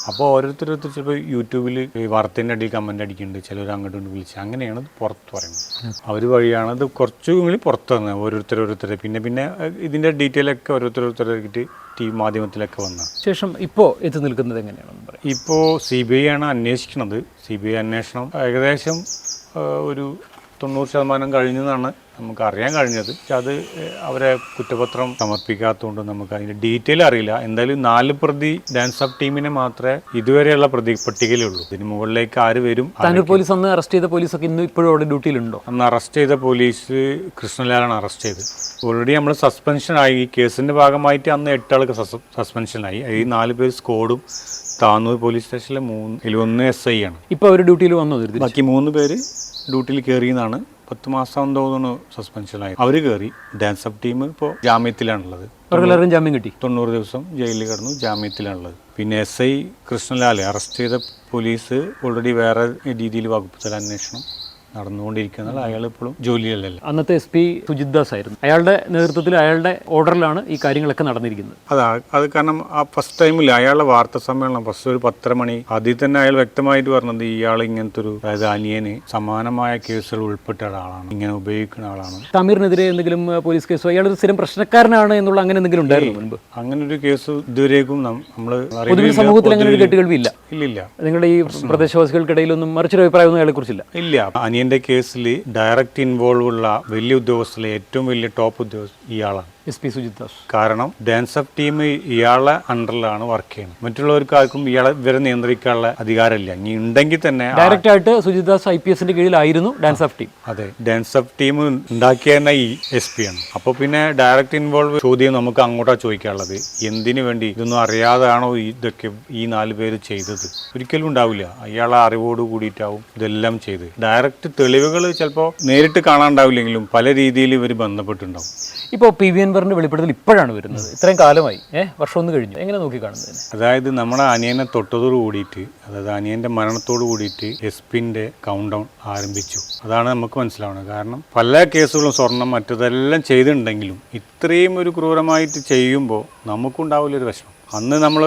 അപ്പോൾ ഓരോരുത്തർ ചിലപ്പോൾ യൂട്യൂബിൽ വാർത്തേൻ്റെ അടിയിൽ കമൻ്റ് അടിക്കുന്നുണ്ട്, ചിലർ അങ്ങോട്ട് വിളിച്ച്, അങ്ങനെയാണ് ഇത് പുറത്ത് പറയുന്നത്. അവർ വഴിയാണ് അത് കുറച്ചുകൂടി പുറത്ത് വന്നത്. ഓരോരുത്തരെ പിന്നെ ഇതിൻ്റെ ഡീറ്റെയിൽ ഒക്കെ ഓരോരുത്തരായിട്ട് മാധ്യമത്തിലൊക്കെ വന്ന ശേഷം ഇപ്പോൾ എത്തി നിൽക്കുന്നത് എങ്ങനെയാണെന്ന് പറയാം. ഇപ്പോൾ CBI ആണ് അന്വേഷിക്കുന്നത്. CBI അന്വേഷണം ഏകദേശം ഒരു 90% കഴിഞ്ഞെന്നാണ് നമുക്ക് അറിയാൻ കഴിഞ്ഞത്. പക്ഷെ അത് അവരെ കുറ്റപത്രം സമർപ്പിക്കാത്തതുകൊണ്ട് നമുക്ക് അതിൻ്റെ ഡീറ്റെയിൽ അറിയില്ല. എന്തായാലും 4 പ്രതി ഡാൻസ് ഓഫ് ടീമിനെ മാത്രമേ ഇതുവരെയുള്ള പട്ടികയിലുള്ളൂ. ഇതിന് മുകളിലേക്ക് ആര് വരും? താനൂർ പോലീസ് അന്ന് അറസ്റ്റ് ചെയ്ത പോലീസൊക്കെ ഇന്നും ഇപ്പോഴും അവിടെ ഡ്യൂട്ടിയിലുണ്ടോ? അന്ന് അറസ്റ്റ് ചെയ്ത പോലീസ് കൃഷ്ണലാലാണ് അറസ്റ്റ് ചെയ്തത്. ഓൾറെഡി നമ്മൾ സസ്പെൻഷനായി. ഈ കേസിൻ്റെ ഭാഗമായിട്ട് അന്ന് 8 ആൾക്ക് സസ്പെൻഷനായി. ഈ 4 പേര് സ്ക്വാഡും താനൂർ പോലീസ് സ്റ്റേഷനിലെ 1 SI ആണ്. ഇപ്പോൾ അവർ ഡ്യൂട്ടിയിൽ വന്നോ? ബാക്കി 3 പേര് ഡ്യൂട്ടിയിൽ കയറിയെന്നാണ്. 10 മാസം തോന്നുന്നു സസ്പെൻഷനായി. അവർ കയറി. ഡാൻസ് ഓഫ് ടീം ഇപ്പോൾ ജാമ്യത്തിലാണുള്ളത്. അവർക്കെല്ലാവരും ജാമ്യം കിട്ടി. 90 ദിവസം ജയിലിൽ കിടന്നു, ജാമ്യത്തിലാണുള്ളത്. പിന്നെ SI കൃഷ്ണലാൽ അറസ്റ്റ് ചെയ്ത പോലീസ് ഓൾറെഡി വേറെ രീതിയിൽ വകുപ്പ് തല അന്വേഷണം നടന്നുകൊണ്ടിരിക്കുന്നത്. അയാൾ ഇപ്പോഴും ജോലിയിലല്ല. അന്നത്തെ SP സുജിത് ദാസ് ആയിരുന്നു. അയാളുടെ നേതൃത്വത്തിൽ, അയാളുടെ ഓർഡറിലാണ് ഈ കാര്യങ്ങളൊക്കെ നടന്നിരിക്കുന്നത്. അത് കാരണം ആ ഫസ്റ്റ് ടൈമിൽ അയാളുടെ വാർത്താ സമ്മേളനം ഫസ്റ്റ് ഒരു 10:30 മണി അതിൽ തന്നെ അയാൾ വ്യക്തമായിട്ട് പറഞ്ഞത് ഇയാൾ ഇങ്ങനത്തെ ഒരു, അതായത് അനിയന് സമാനമായ കേസുകൾ ഉൾപ്പെട്ട ആളാണ്, ഇങ്ങനെ ഉപയോഗിക്കുന്ന ആളാണ്. തമീറിനെതിരെ എന്തെങ്കിലും പോലീസ് കേസോ, അയാളൊരു സ്ഥിരം പ്രശ്നക്കാരനാണ് എന്നുള്ള അങ്ങനെ എന്തെങ്കിലും ഉണ്ടായിരുന്നു മുൻപ്? അങ്ങനെ ഒരു കേസ് ഇതുവരേക്കും നമ്മൾ സമൂഹത്തിൽ അങ്ങനെ ഒരു കേട്ടുകേൾവി ഇല്ല. ഇല്ലില്ല. നിങ്ങളുടെ ഈ പ്രദേശവാസികൾക്കിടയിലൊന്നും മറിച്ചൊരു അഭിപ്രായമൊന്നും അയാളെ കുറിച്ചില്ല? ഇല്ല. അനിയന്റെ കേസിൽ ഡയറക്റ്റ് ഇൻവോൾവ് ഉള്ള വലിയ ഉദ്യോഗസ്ഥരിലെ ഏറ്റവും വലിയ ടോപ്പ് ഉദ്യോഗസ്ഥ ഇയാളാണ്, SP സുജിത് ദാസ്. കാരണം ഡാൻസ് ഓഫ് ടീം ഇയാളെ അണ്ടറിലാണ് വർക്ക് ചെയ്യുന്നത്. മറ്റുള്ളവർക്ക് ആർക്കും ഇവരെ നിയന്ത്രിക്കാനുള്ള അധികാരമില്ല. ഇനി ഉണ്ടെങ്കിൽ തന്നെ ഡയറക്റ്റ് ആയിട്ട് സുജിത് ദാസ് IPSന്റെ കീഴിലായിരുന്നു ഡാൻസ് ഓഫ് ടീം. അതെ, ഡാൻസ് ഓഫ് ടീം ഉണ്ടാക്കിയ തന്നെ ഈ SP ആണ്. അപ്പോൾ പിന്നെ ഡയറക്റ്റ് ഇൻവോൾവ് ചോദ്യം നമുക്ക് അങ്ങോട്ടാ ചോദിക്കാനുള്ളത്, എന്തിനു വേണ്ടി? ഇതൊന്നും അറിയാതാണോ ഇതൊക്കെ ഈ 4 പേര് ചെയ്തത്? ഒരിക്കലും ഉണ്ടാവില്ല. അയാളെ അറിവോട് കൂടിയിട്ടാവും ഇതെല്ലാം ചെയ്ത്. ഡയറക്റ്റ് തെളിവുകൾ ചിലപ്പോൾ നേരിട്ട് കാണാണ്ടാവില്ലെങ്കിലും പല രീതിയിൽ ഇവർ ബന്ധപ്പെട്ടുണ്ടാവും. ഇപ്പോൾ PV അൻവറിന്റെ വെളിപ്പെടുത്തൽ ഇപ്പോഴാണ് വരുന്നത്. ഇത്രയും കാലമായി, വർഷം ഒന്ന് കഴിഞ്ഞു. എങ്ങനെ നോക്കി കാണുന്നതിന്? അതായത് നമ്മുടെ അനിയനെ തൊട്ടതോട് കൂടിയിട്ട്, അതായത് അനിയന്റെ മരണത്തോട് കൂടിയിട്ട് SPന്റെ കൗണ്ട് ഡൗൺ ആരംഭിച്ചു. അതാണ് നമുക്ക് മനസ്സിലാവുന്നത്. കാരണം പല കേസുകളും സ്വർണം മറ്റതെല്ലാം ചെയ്തിട്ടുണ്ടെങ്കിലും ഇത്രയും ഒരു ക്രൂരമായിട്ട് ചെയ്യുമ്പോൾ നമുക്കുണ്ടാവില്ലൊരു വിഷമം. അന്ന് നമ്മൾ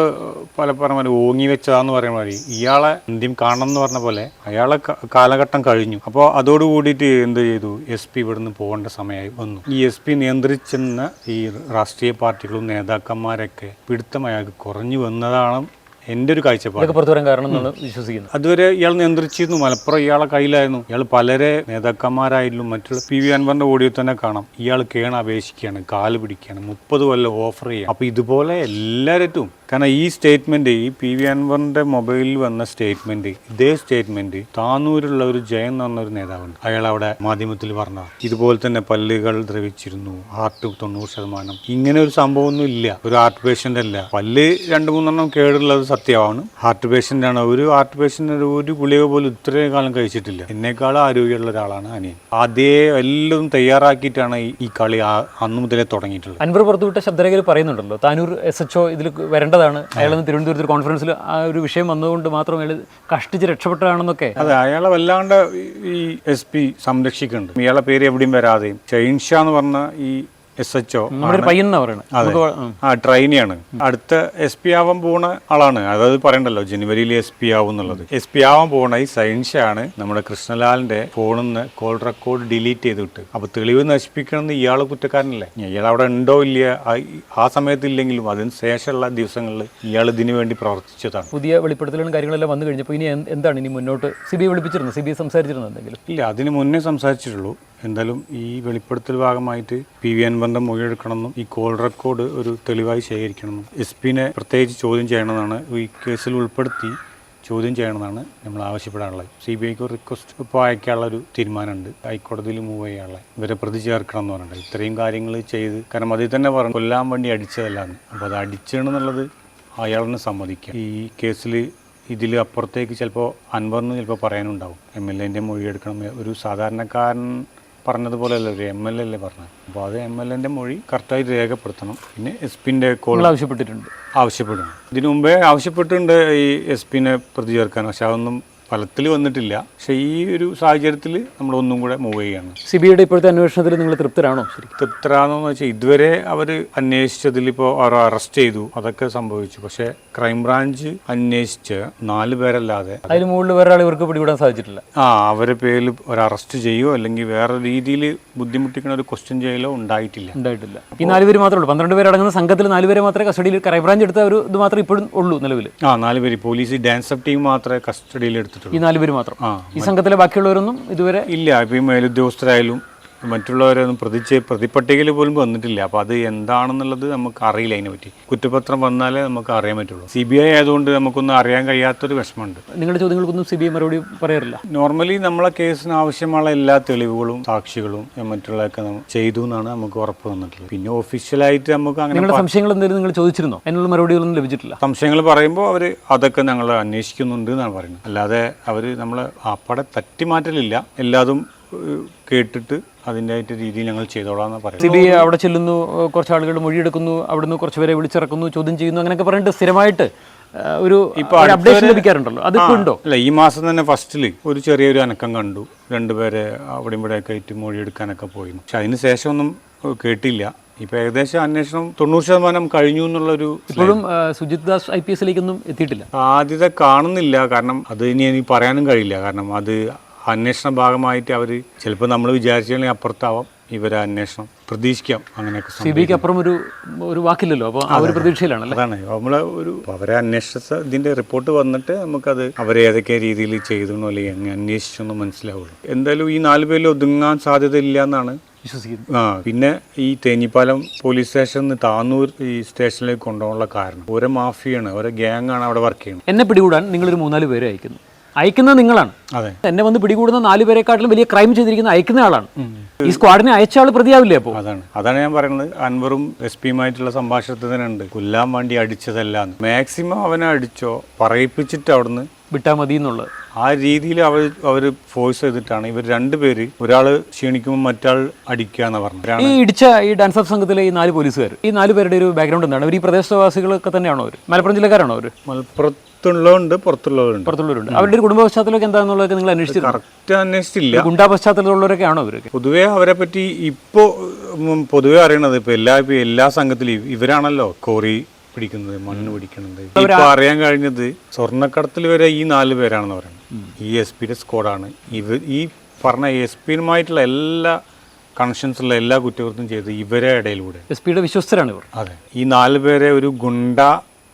പലപ്പോഴും ഓങ്ങി വെച്ചതാന്ന് പറയുന്ന മാതിരി ഇയാളെ അന്ത്യം കാണണം എന്ന് പറഞ്ഞ പോലെ അയാളെ കാലഘട്ടം കഴിഞ്ഞു. അപ്പോൾ അതോടുകൂടിയിട്ട് എന്ത് ചെയ്തു? SP ഇവിടുന്ന് പോകേണ്ട സമയമായി വന്നു. ഈ SP നിയന്ത്രിച്ചെന്ന ഈ രാഷ്ട്രീയ പാർട്ടികളും നേതാക്കന്മാരൊക്കെ പിടുത്തം അയാൾക്ക് കുറഞ്ഞു വന്നതാണ് എൻ്റെ ഒരു കാഴ്ചപ്പാട്. പുറത്തു വരാൻ കാരണം എന്നാണ് വിശ്വസിക്കുന്നത്. അതുവരെ ഇയാൾ നിയന്ത്രിച്ചിരുന്നു. മലപ്പുറം ഇയാളെ കയ്യിലായിരുന്നു. ഇയാൾ പലരെ നേതാക്കന്മാരായാലും മറ്റുള്ള PV അൻവറിന്റെ ഓഡിയോ തന്നെ കാണാം. ഇയാൾ കേണ അപേക്ഷിക്കുകയാണ്, കാല് പിടിക്കുകയാണ്, 30 കൊല്ലം ഓഫർ ചെയ്യുക. അപ്പോൾ ഇതുപോലെ എല്ലാവരും കാരണം ഈ സ്റ്റേറ്റ്മെന്റ്, ഈ PV അൻവറിന്റെ മൊബൈലിൽ വന്ന സ്റ്റേറ്റ്മെന്റ്, ഇതേ സ്റ്റേറ്റ്മെന്റ് താനൂരുള്ള ഒരു ജയൻ എന്ന് പറഞ്ഞൊരു നേതാവുണ്ട്, അയാൾ അവിടെ മാധ്യമത്തിൽ പറഞ്ഞ ഇതുപോലെ തന്നെ പല്ലുകൾ ദ്രവിച്ചിരുന്നു, ഹാർട്ട് 90%. ഇങ്ങനെ ഒരു സംഭവമൊന്നും ഇല്ല. ഒരു ഹാർട്ട് പേഷ്യന്റ് അല്ല. പല്ല് 2-3 കേടുള്ളത് സത്യമാണ്. ഹാർട്ട് പേഷ്യന്റ് ആണ്. ഒരു ഹാർട്ട് പേഷ്യന്റ് ഒരു ഗുളിക പോലും ഇത്രയും കാലം കഴിച്ചിട്ടില്ല. എന്നെക്കാളും ആരോഗ്യമുള്ള ഒരാളാണ് അനിയൻ. അതേ എല്ലാം തയ്യാറാക്കിയിട്ടാണ് ഈ കളി അന്നു മുതലേ തുടങ്ങിയിട്ടുള്ളത്. അൻവർ പുറത്തുവിട്ട ശബ്ദരേഖയിൽ പറയുന്നുണ്ടല്ലോ, താനൂർ SHO ഇതിൽ വരേണ്ടതാണ്, അയാളൊന്ന് തിരുവനന്തപുരത്ത് കോൺഫറൻസിൽ ആ ഒരു വിഷയം വന്നതുകൊണ്ട് മാത്രം അയാൾ കഷ്ടിച്ച് രക്ഷപ്പെട്ടതാണെന്നൊക്കെ. അതെ, അയാളെ വല്ലാണ്ട് ഈ SP സംരക്ഷിക്കുന്നുണ്ട്. ഇയാളെ പേര് എവിടെയും വരാതെയും. ഷൈൻഷാ എന്ന് പറഞ്ഞ ഈ SHO പയ്യെന്നാ പറയുന്നത്. ട്രെയിനിയാണ്. അടുത്ത SP ആവാൻ പോണ ആളാണ്. അതായത് പറയണ്ടല്ലോ ജനുവരിയിൽ SP ആവും എന്നുള്ളത്. SP ആവാൻ പോണ ഈ സയൻഷാണ് നമ്മുടെ കൃഷ്ണലാലിന്റെ ഫോണിൽ നിന്ന് കോൾ റെക്കോർഡ് ഡിലീറ്റ് ചെയ്തിട്ട്. അപ്പൊ തെളിവ് നശിപ്പിക്കണമെന്ന് ഇയാൾ കുറ്റക്കാരനല്ലേ? ഇയാൾ അവിടെ ഉണ്ടോ ഇല്ല, ആ സമയത്ത് ഇല്ലെങ്കിലും അതിന് ശേഷമുള്ള ദിവസങ്ങളിൽ ഇയാൾ ഇതിനു വേണ്ടി പ്രവർത്തിച്ചതാണ്. പുതിയ വെളിപ്പെടുത്തലും കാര്യങ്ങളെല്ലാം വന്നു കഴിഞ്ഞപ്പോൾ ഇനി എന്താണ് ഇനി മുന്നോട്ട്? CBI വിളിപ്പിച്ചിരുന്നു? CBI സംസാരിച്ചിരുന്നു എന്തെങ്കിലും? ഇല്ല, അതിന് മുന്നേ സംസാരിച്ചിട്ടുള്ളൂ. എന്തായാലും ഈ വെളിപ്പെടുത്തൽ ഭാഗമായിട്ട് PV അൻവറിന്റെ മൊഴിയെടുക്കണമെന്നും ഈ കോൾ റെക്കോർഡ് ഒരു തെളിവായി ശേഖരിക്കണമെന്നും SP-നെ പ്രത്യേകിച്ച് ചോദ്യം ചെയ്യണമെന്നാണ്, ഈ കേസിൽ ഉൾപ്പെടുത്തി ചോദ്യം ചെയ്യണമെന്നാണ് നമ്മൾ ആവശ്യപ്പെടാനുള്ളത്. CBIക്ക് റിക്വസ്റ്റ് ഇപ്പോൾ അയക്കാനുള്ള ഒരു തീരുമാനമുണ്ട്. ഹൈക്കോടതിയിൽ മൂവ് ചെയ്യാനുള്ള ഇവരെ പ്രതി ചേർക്കണം എന്ന് പറഞ്ഞിട്ട് ഇത്രയും കാര്യങ്ങൾ ചെയ്ത്, കാരണം അതിൽ തന്നെ പറഞ്ഞു കൊല്ലാൻ വേണ്ടി അടിച്ചതല്ലാന്ന്. അപ്പോൾ അത് അടിച്ചതെന്നുള്ളത് അയാളിനെ സമ്മതിക്കുക. ഈ കേസിൽ ഇതിൽ അപ്പുറത്തേക്ക് ചിലപ്പോൾ അൻവറിന് ചിലപ്പോൾ പറയാനുണ്ടാവും. MLA-ൻ്റെ മൊഴി എടുക്കണം. ഒരു സാധാരണക്കാരൻ പറഞ്ഞതുപോലെയല്ല, ഒരു MLA അല്ലേ പറഞ്ഞത്. അപ്പോൾ അത് MLA-ൻ്റെ മൊഴി കറക്റ്റായിട്ട് രേഖപ്പെടുത്തണം. പിന്നെ SP-ൻ്റെ കോൾ ആവശ്യപ്പെടുന്നു. ഇതിനു മുമ്പേ ആവശ്യപ്പെട്ടിട്ടുണ്ട് ഈ SP-നെ പ്രതി ചേർക്കാൻ. പക്ഷെ അതൊന്നും ഫലത്തിൽ വന്നിട്ടില്ല. പക്ഷെ ഈ ഒരു സാഹചര്യത്തിൽ നമ്മൾ ഒന്നും കൂടെ മൂവ് ചെയ്യാണ്. CBIയുടെ ഇപ്പോഴത്തെ അന്വേഷണത്തിൽ നിങ്ങൾ തൃപ്തരാണോ? തൃപ്തരാണോ എന്ന് വെച്ചാൽ ഇതുവരെ അവർ അന്വേഷിച്ചതിൽ ഇപ്പോൾ അവർ അറസ്റ്റ് ചെയ്തു, അതൊക്കെ സംഭവിച്ചു. പക്ഷേ ക്രൈംബ്രാഞ്ച് അന്വേഷിച്ച് 4 പേരല്ലാതെ അതിന് മുകളിൽ വേറെ ആൾ ഇവർക്ക് പിടികൂടാൻ സാധിച്ചിട്ടില്ല. അവരെ പേരിൽ ഒരു അറസ്റ്റ് ചെയ്യോ അല്ലെങ്കിൽ വേറെ രീതിയിൽ ബുദ്ധിമുട്ടിക്കുന്ന ഒരു ക്വസ്റ്റ്യൻ ചെയ്യലോ ഉണ്ടായിട്ടില്ല. ഈ 4 പേര് മാത്രമേ ഉള്ളൂ. 12 പേരടങ്ങുന്ന സംഘത്തിൽ 4 പേരെ മാത്രമേ കസ്റ്റഡിയിൽ ക്രൈംബ്രാഞ്ച് എടുത്ത ഒരു ഇത് മാത്രമേ ഇപ്പോഴും ഉള്ളൂ നിലവിൽ. 4 പേര് പോലീസ് ഡാൻസ് അപ്പ് ടീം മാത്രമേ കസ്റ്റഡിയിൽ എടുത്തിട്ടുള്ളൂ. ഈ 4 പേര് മാത്രം. ഈ സംഘത്തിലെ ബാക്കിയുള്ളവരൊന്നും ഇതുവരെ ഇല്ല. ഇപ്പം ഈ മേലുദ്യോഗസ്ഥരായാലും മറ്റുള്ളവരൊന്നും പ്രതിപട്ടികയിൽ പോലും വന്നിട്ടില്ല. അപ്പോൾ അത് എന്താണെന്നുള്ളത് നമുക്ക് അറിയില്ല. അതിനെ പറ്റി കുറ്റപത്രം വന്നാലേ നമുക്ക് അറിയാൻ പറ്റുള്ളൂ. CBI ആയതുകൊണ്ട് നമുക്കൊന്നും അറിയാൻ കഴിയാത്തൊരു വിഷമമുണ്ട്. നിങ്ങളുടെ ചോദ്യങ്ങൾക്കൊന്നും CBI മറുപടി പറയാറില്ല. നോർമലി നമ്മളെ കേസിന് ആവശ്യമുള്ള എല്ലാ തെളിവുകളും സാക്ഷികളും മറ്റുള്ളതൊക്കെ ചെയ്തു എന്നാണ് നമുക്ക് ഉറപ്പ് വന്നിട്ടുള്ളത്. പിന്നെ ഒഫീഷ്യലായിട്ട് നമുക്ക് അങ്ങനെ നിങ്ങളുടെ സംശയങ്ങൾ എന്തെങ്കിലും നിങ്ങൾ ചോദിച്ചിരുന്നോ? അതിനുള്ള മറുപടികളൊന്നും ലഭിച്ചിട്ടില്ല. സംശയങ്ങൾ പറയുമ്പോൾ അവർ അതൊക്കെ ഞങ്ങൾ അന്വേഷിക്കുന്നുണ്ട് എന്നാണ് പറയുന്നത്. അല്ലാതെ അവർ നമ്മളെ അപ്പടെ തട്ടിമാറ്റലില്ല. എല്ലാതും കേട്ടിട്ട് അതിൻ്റെ രീതിയിൽ ഞങ്ങൾ ചെയ്തോളാന്ന് പറയുന്നത്. CBI അവിടെ ചെല്ലുന്നു, കുറച്ച് ആളുകൾ മൊഴിയെടുക്കുന്നു, അവിടുന്ന് കുറച്ച് പേരെ വിളിച്ചിറക്കുന്നു, ചോദ്യം ചെയ്യുന്നു, അങ്ങനെയൊക്കെ പറഞ്ഞിട്ട് സ്ഥിരമായിട്ട് ഒരു അപ്ഡേഷൻ ലഭിക്കാറുണ്ടല്ലോ. അതിപ്പോ ഉണ്ടോ? അല്ല, ഈ മാസം തന്നെ ഫസ്റ്റിൽ ഒരു ചെറിയൊരു അനക്കം കണ്ടു. 2 പേരെ അവിടെ ഇവിടെയൊക്കെ ആയിട്ട് മൊഴിയെടുക്കാനൊക്കെ പോയിരുന്നു. പക്ഷെ അതിന് ശേഷമൊന്നും കേട്ടില്ല. ഇപ്പൊ ഏകദേശം അന്വേഷണം 90% കഴിഞ്ഞു എന്നുള്ളൊരു. ഇപ്പോഴും സുജിത് ദാസ് IPS-ലേക്കൊന്നും എത്തിയിട്ടില്ല. സാധ്യത കാണുന്നില്ല. കാരണം അത് ഇനി പറയാനും കഴിയില്ല. കാരണം അത് അന്വേഷണ ഭാഗമായിട്ട് അവർ ചിലപ്പോൾ നമ്മൾ വിചാരിച്ചാൽ അപ്പുറത്താവാം ഇവരെ അന്വേഷണം. പ്രതീക്ഷിക്കാം അങ്ങനെയൊക്കെ. CBIക്ക് അപ്പുറം ഒരു വാക്കില്ലല്ലോ. അപ്പോൾ ആ ഒരു പ്രതീക്ഷയിലാണല്ലോ. അതാണ് നമ്മളെ അവരെ അന്വേഷിച്ച ഇതിന്റെ റിപ്പോർട്ട് വന്നിട്ട് നമുക്കത് അവരെ ഏതൊക്കെ രീതിയിൽ ചെയ്തെന്നോ അല്ലെങ്കിൽ അന്വേഷിച്ചെന്നോ മനസ്സിലാവുള്ളൂ. എന്തായാലും ഈ 4 പേരിൽ ഒതുങ്ങാൻ സാധ്യത ഇല്ല എന്നാണ് വിശ്വസിക്കുന്നത്. പിന്നെ ഈ തേഞ്ഞിപ്പാലം പോലീസ് സ്റ്റേഷനിൽ താനൂർ ഈ സ്റ്റേഷനിലേക്ക് കൊണ്ടുപോകാനുള്ള കാരണം ഓരോ മാഫിയാണ്, ഓരോ ഗ്യാങ് ആണ് അവിടെ വർക്ക് ചെയ്യുന്നത്. എന്നെ പിടികൂടാൻ നിങ്ങളൊരു 3-4 പേരെ അയക്കുന്നത് നിങ്ങളാണ്. അതെ, എന്നെ വന്ന് പിടികൂടുന്ന 4 പേരെക്കാട്ടിലും വലിയ ക്രൈം ചെയ്തിരിക്കുന്ന അയക്കുന്ന ആളാണ്. ഈ സ്ക്വാഡിനെ അയച്ച ആൾ പ്രതിയാവില്ലേ? അപ്പോൾ അതാണ് ഞാൻ പറയുന്നത്. അൻവറും SP-യുമായിട്ടുള്ള സംഭാഷണത്തിൽ തന്നെ ഉണ്ട്, കൊല്ലാൻ വേണ്ടി അടിച്ചതല്ല. മാക്സിമം അവനെ അടിച്ചോ പറയിപ്പിച്ചിട്ട് അവിടുന്ന് വിട്ടാൽ മതി എന്നുള്ളത് ആ രീതിയിൽ അവർ ഫോഴ്സ് ചെയ്തിട്ടാണ് ഇവർ 2 പേര്, ഒരാൾ ക്ഷീണിക്കുമ്പോൾ മറ്റാൾ അടിക്കുക എന്ന് പറഞ്ഞു. ഈ ഇടിച്ച ഈ ഡാൻസ് ഓഫ് സംഘത്തിലെ ഈ 4 പോലീസുകാർ, ഈ 4 പേരുടെ ഒരു ബാക്ക്ഗ്രൗണ്ട് എന്താണ്? അവർ ഈ പ്രദേശവാസികളൊക്കെ തന്നെയാണോ? അവർ മലപ്പുറം ജില്ലക്കാരാണോ? അവർ മലപ്പുറത്തുള്ളവരുണ്ട്, പുറത്തുള്ളവരുണ്ട്. അവരുടെ ഒരു കുടുംബ പശ്ചാത്തലമൊക്കെ എന്താണെന്നുള്ളതൊക്കെ നിങ്ങൾ അന്വേഷിച്ചു? കറക്റ്റ് അന്വേഷിച്ചില്ല. ഗുണ്ടാ പശ്ചാത്തലമുള്ളവരൊക്കെ ആണോ അവരൊക്കെ? പൊതുവെ അവരെ പറ്റി ഇപ്പോൾ പൊതുവെ അറിയണത് ഇപ്പൊ എല്ലാ സംഘത്തിലും ഇവരാണല്ലോ കോറി പിടിക്കുന്നത്, മണ്ണ് പിടിക്കുന്നത്. ഇപ്പൊ അറിയാൻ കഴിഞ്ഞത് സ്വർണ്ണക്കടത്തിൽ വരെ ഈ 4 പേരാണെന്ന് പറയുന്നത്. ഈ SP-യുടെ സ്ക്വാഡാണ്. ഈ പറഞ്ഞ SP-യുമായിട്ടുള്ള എല്ലാ കണക്ഷൻസുള്ള എല്ലാ കുറ്റകൃത്യം ചെയ്ത് ഇവരെ ഇടയിലൂടെ. SP-യുടെ വിശ്വസ്തരാണ് ഇവർ. അതെ, ഈ 4 പേരെ ഒരു ഗുണ്ട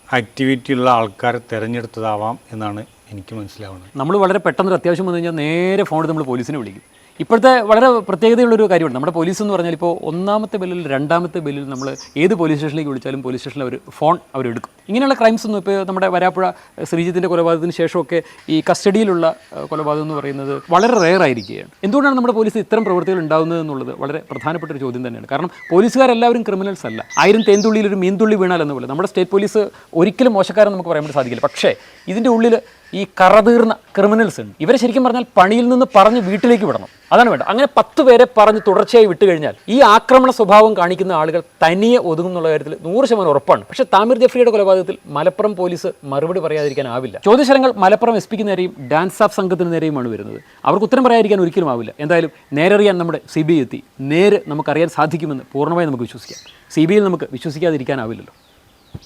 ആക്ടിവിറ്റി ഉള്ള ആൾക്കാരെ തിരഞ്ഞെടുത്തതാവാം എന്നാണ് എനിക്ക് മനസ്സിലാവുന്നത്. നമ്മൾ വളരെ പെട്ടെന്നൊരു അത്യാവശ്യം വന്നു കഴിഞ്ഞാൽ നേരെ ഫോണിൽ നമ്മൾ പോലീസിനെ വിളിക്കും. ഇപ്പോഴത്തെ വളരെ പ്രത്യേകതയുള്ളൊരു കാര്യമുണ്ട്. നമ്മുടെ പോലീസ് എന്ന് പറഞ്ഞാൽ ഇപ്പോൾ ഒന്നാമത്തെ ബെല്ലിൽ രണ്ടാമത്തെ ബെല്ലിൽ നമ്മൾ ഏത് പോലീസ് സ്റ്റേഷനിലേക്ക് വിളിച്ചാലും പോലീസ് സ്റ്റേഷനിൽ അവർ ഫോൺ അവരെടുക്കും. ഇങ്ങനെയുള്ള ക്രൈംസ് ഒന്നും ഇപ്പോൾ നമ്മുടെ വരാപ്പുഴ ശ്രീജിത്തിൻ്റെ കൊലപാതകത്തിന് ശേഷമൊക്കെ ഈ കസ്റ്റഡിയിലുള്ള കൊലപാതകം എന്ന് പറയുന്നത് വളരെ റെയർ ആയിരിക്കുകയാണ്. എന്തുകൊണ്ടാണ് നമ്മുടെ പോലീസ് ഇത്തരം പ്രവൃത്തികൾ ഉണ്ടാകുന്നത് എന്നുള്ളത് വളരെ പ്രധാനപ്പെട്ട ഒരു ചോദ്യം തന്നെയാണ്. കാരണം പോലീസുകാരെല്ലാവരും ക്രിമിനൽസ് അല്ല. 1000 തേൻതുള്ളിയിൽ ഒരു മീൻതുള്ളി വീണാലെന്ന പോലെ നമ്മുടെ സ്റ്റേറ്റ് പോലീസ് ഒരിക്കലും മോശക്കാരെന്ന് നമുക്ക് പറയാൻ വേണ്ടി സാധിക്കില്ല. പക്ഷേ ഇതിൻ്റെ ഉള്ളിൽ ഈ കറതീർന്ന ക്രിമിനൽസ് ഉണ്ട്. ഇവരെ ശരിക്കും പറഞ്ഞാൽ പണിയിൽ നിന്ന് പറഞ്ഞ് വീട്ടിലേക്ക് വിടണം, അതാണ് വേണ്ട. അങ്ങനെ 10 പേരെ പറഞ്ഞ് തുടർച്ചയായി വിട്ട് കഴിഞ്ഞാൽ ഈ ആക്രമണ സ്വഭാവം കാണിക്കുന്ന ആളുകൾ തനിയെ ഒതുങ്ങും എന്നുള്ള കാര്യത്തിൽ 100% ഉറപ്പാണ്. പക്ഷേ താമിർ ജഫ്രിയുടെ കൊലപാതകത്തിൽ മലപ്പുറം പോലീസ് മറുപടി പറയാതിരിക്കാനാവില്ല. ചോദ്യശരങ്ങൾ മലപ്പുറം എസ് പിക്ക് നേരെയും ഡാൻസ് ഓഫ് സംഘത്തിന് നേരെയുമാണ് വരുന്നത്. അവർക്ക് ഉത്തരം പറയാതിരിക്കാൻ ഒരിക്കലും ആവില്ല. എന്തായാലും നേരറിയാൻ നമ്മുടെ CBI എത്തി. നേര് നമുക്കറിയാൻ സാധിക്കുമെന്ന് പൂർണ്ണമായി നമുക്ക് വിശ്വസിക്കാം. CBI നമുക്ക് വിശ്വസിക്കാതിരിക്കാനാവില്ലല്ലോ.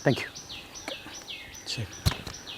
Thank you.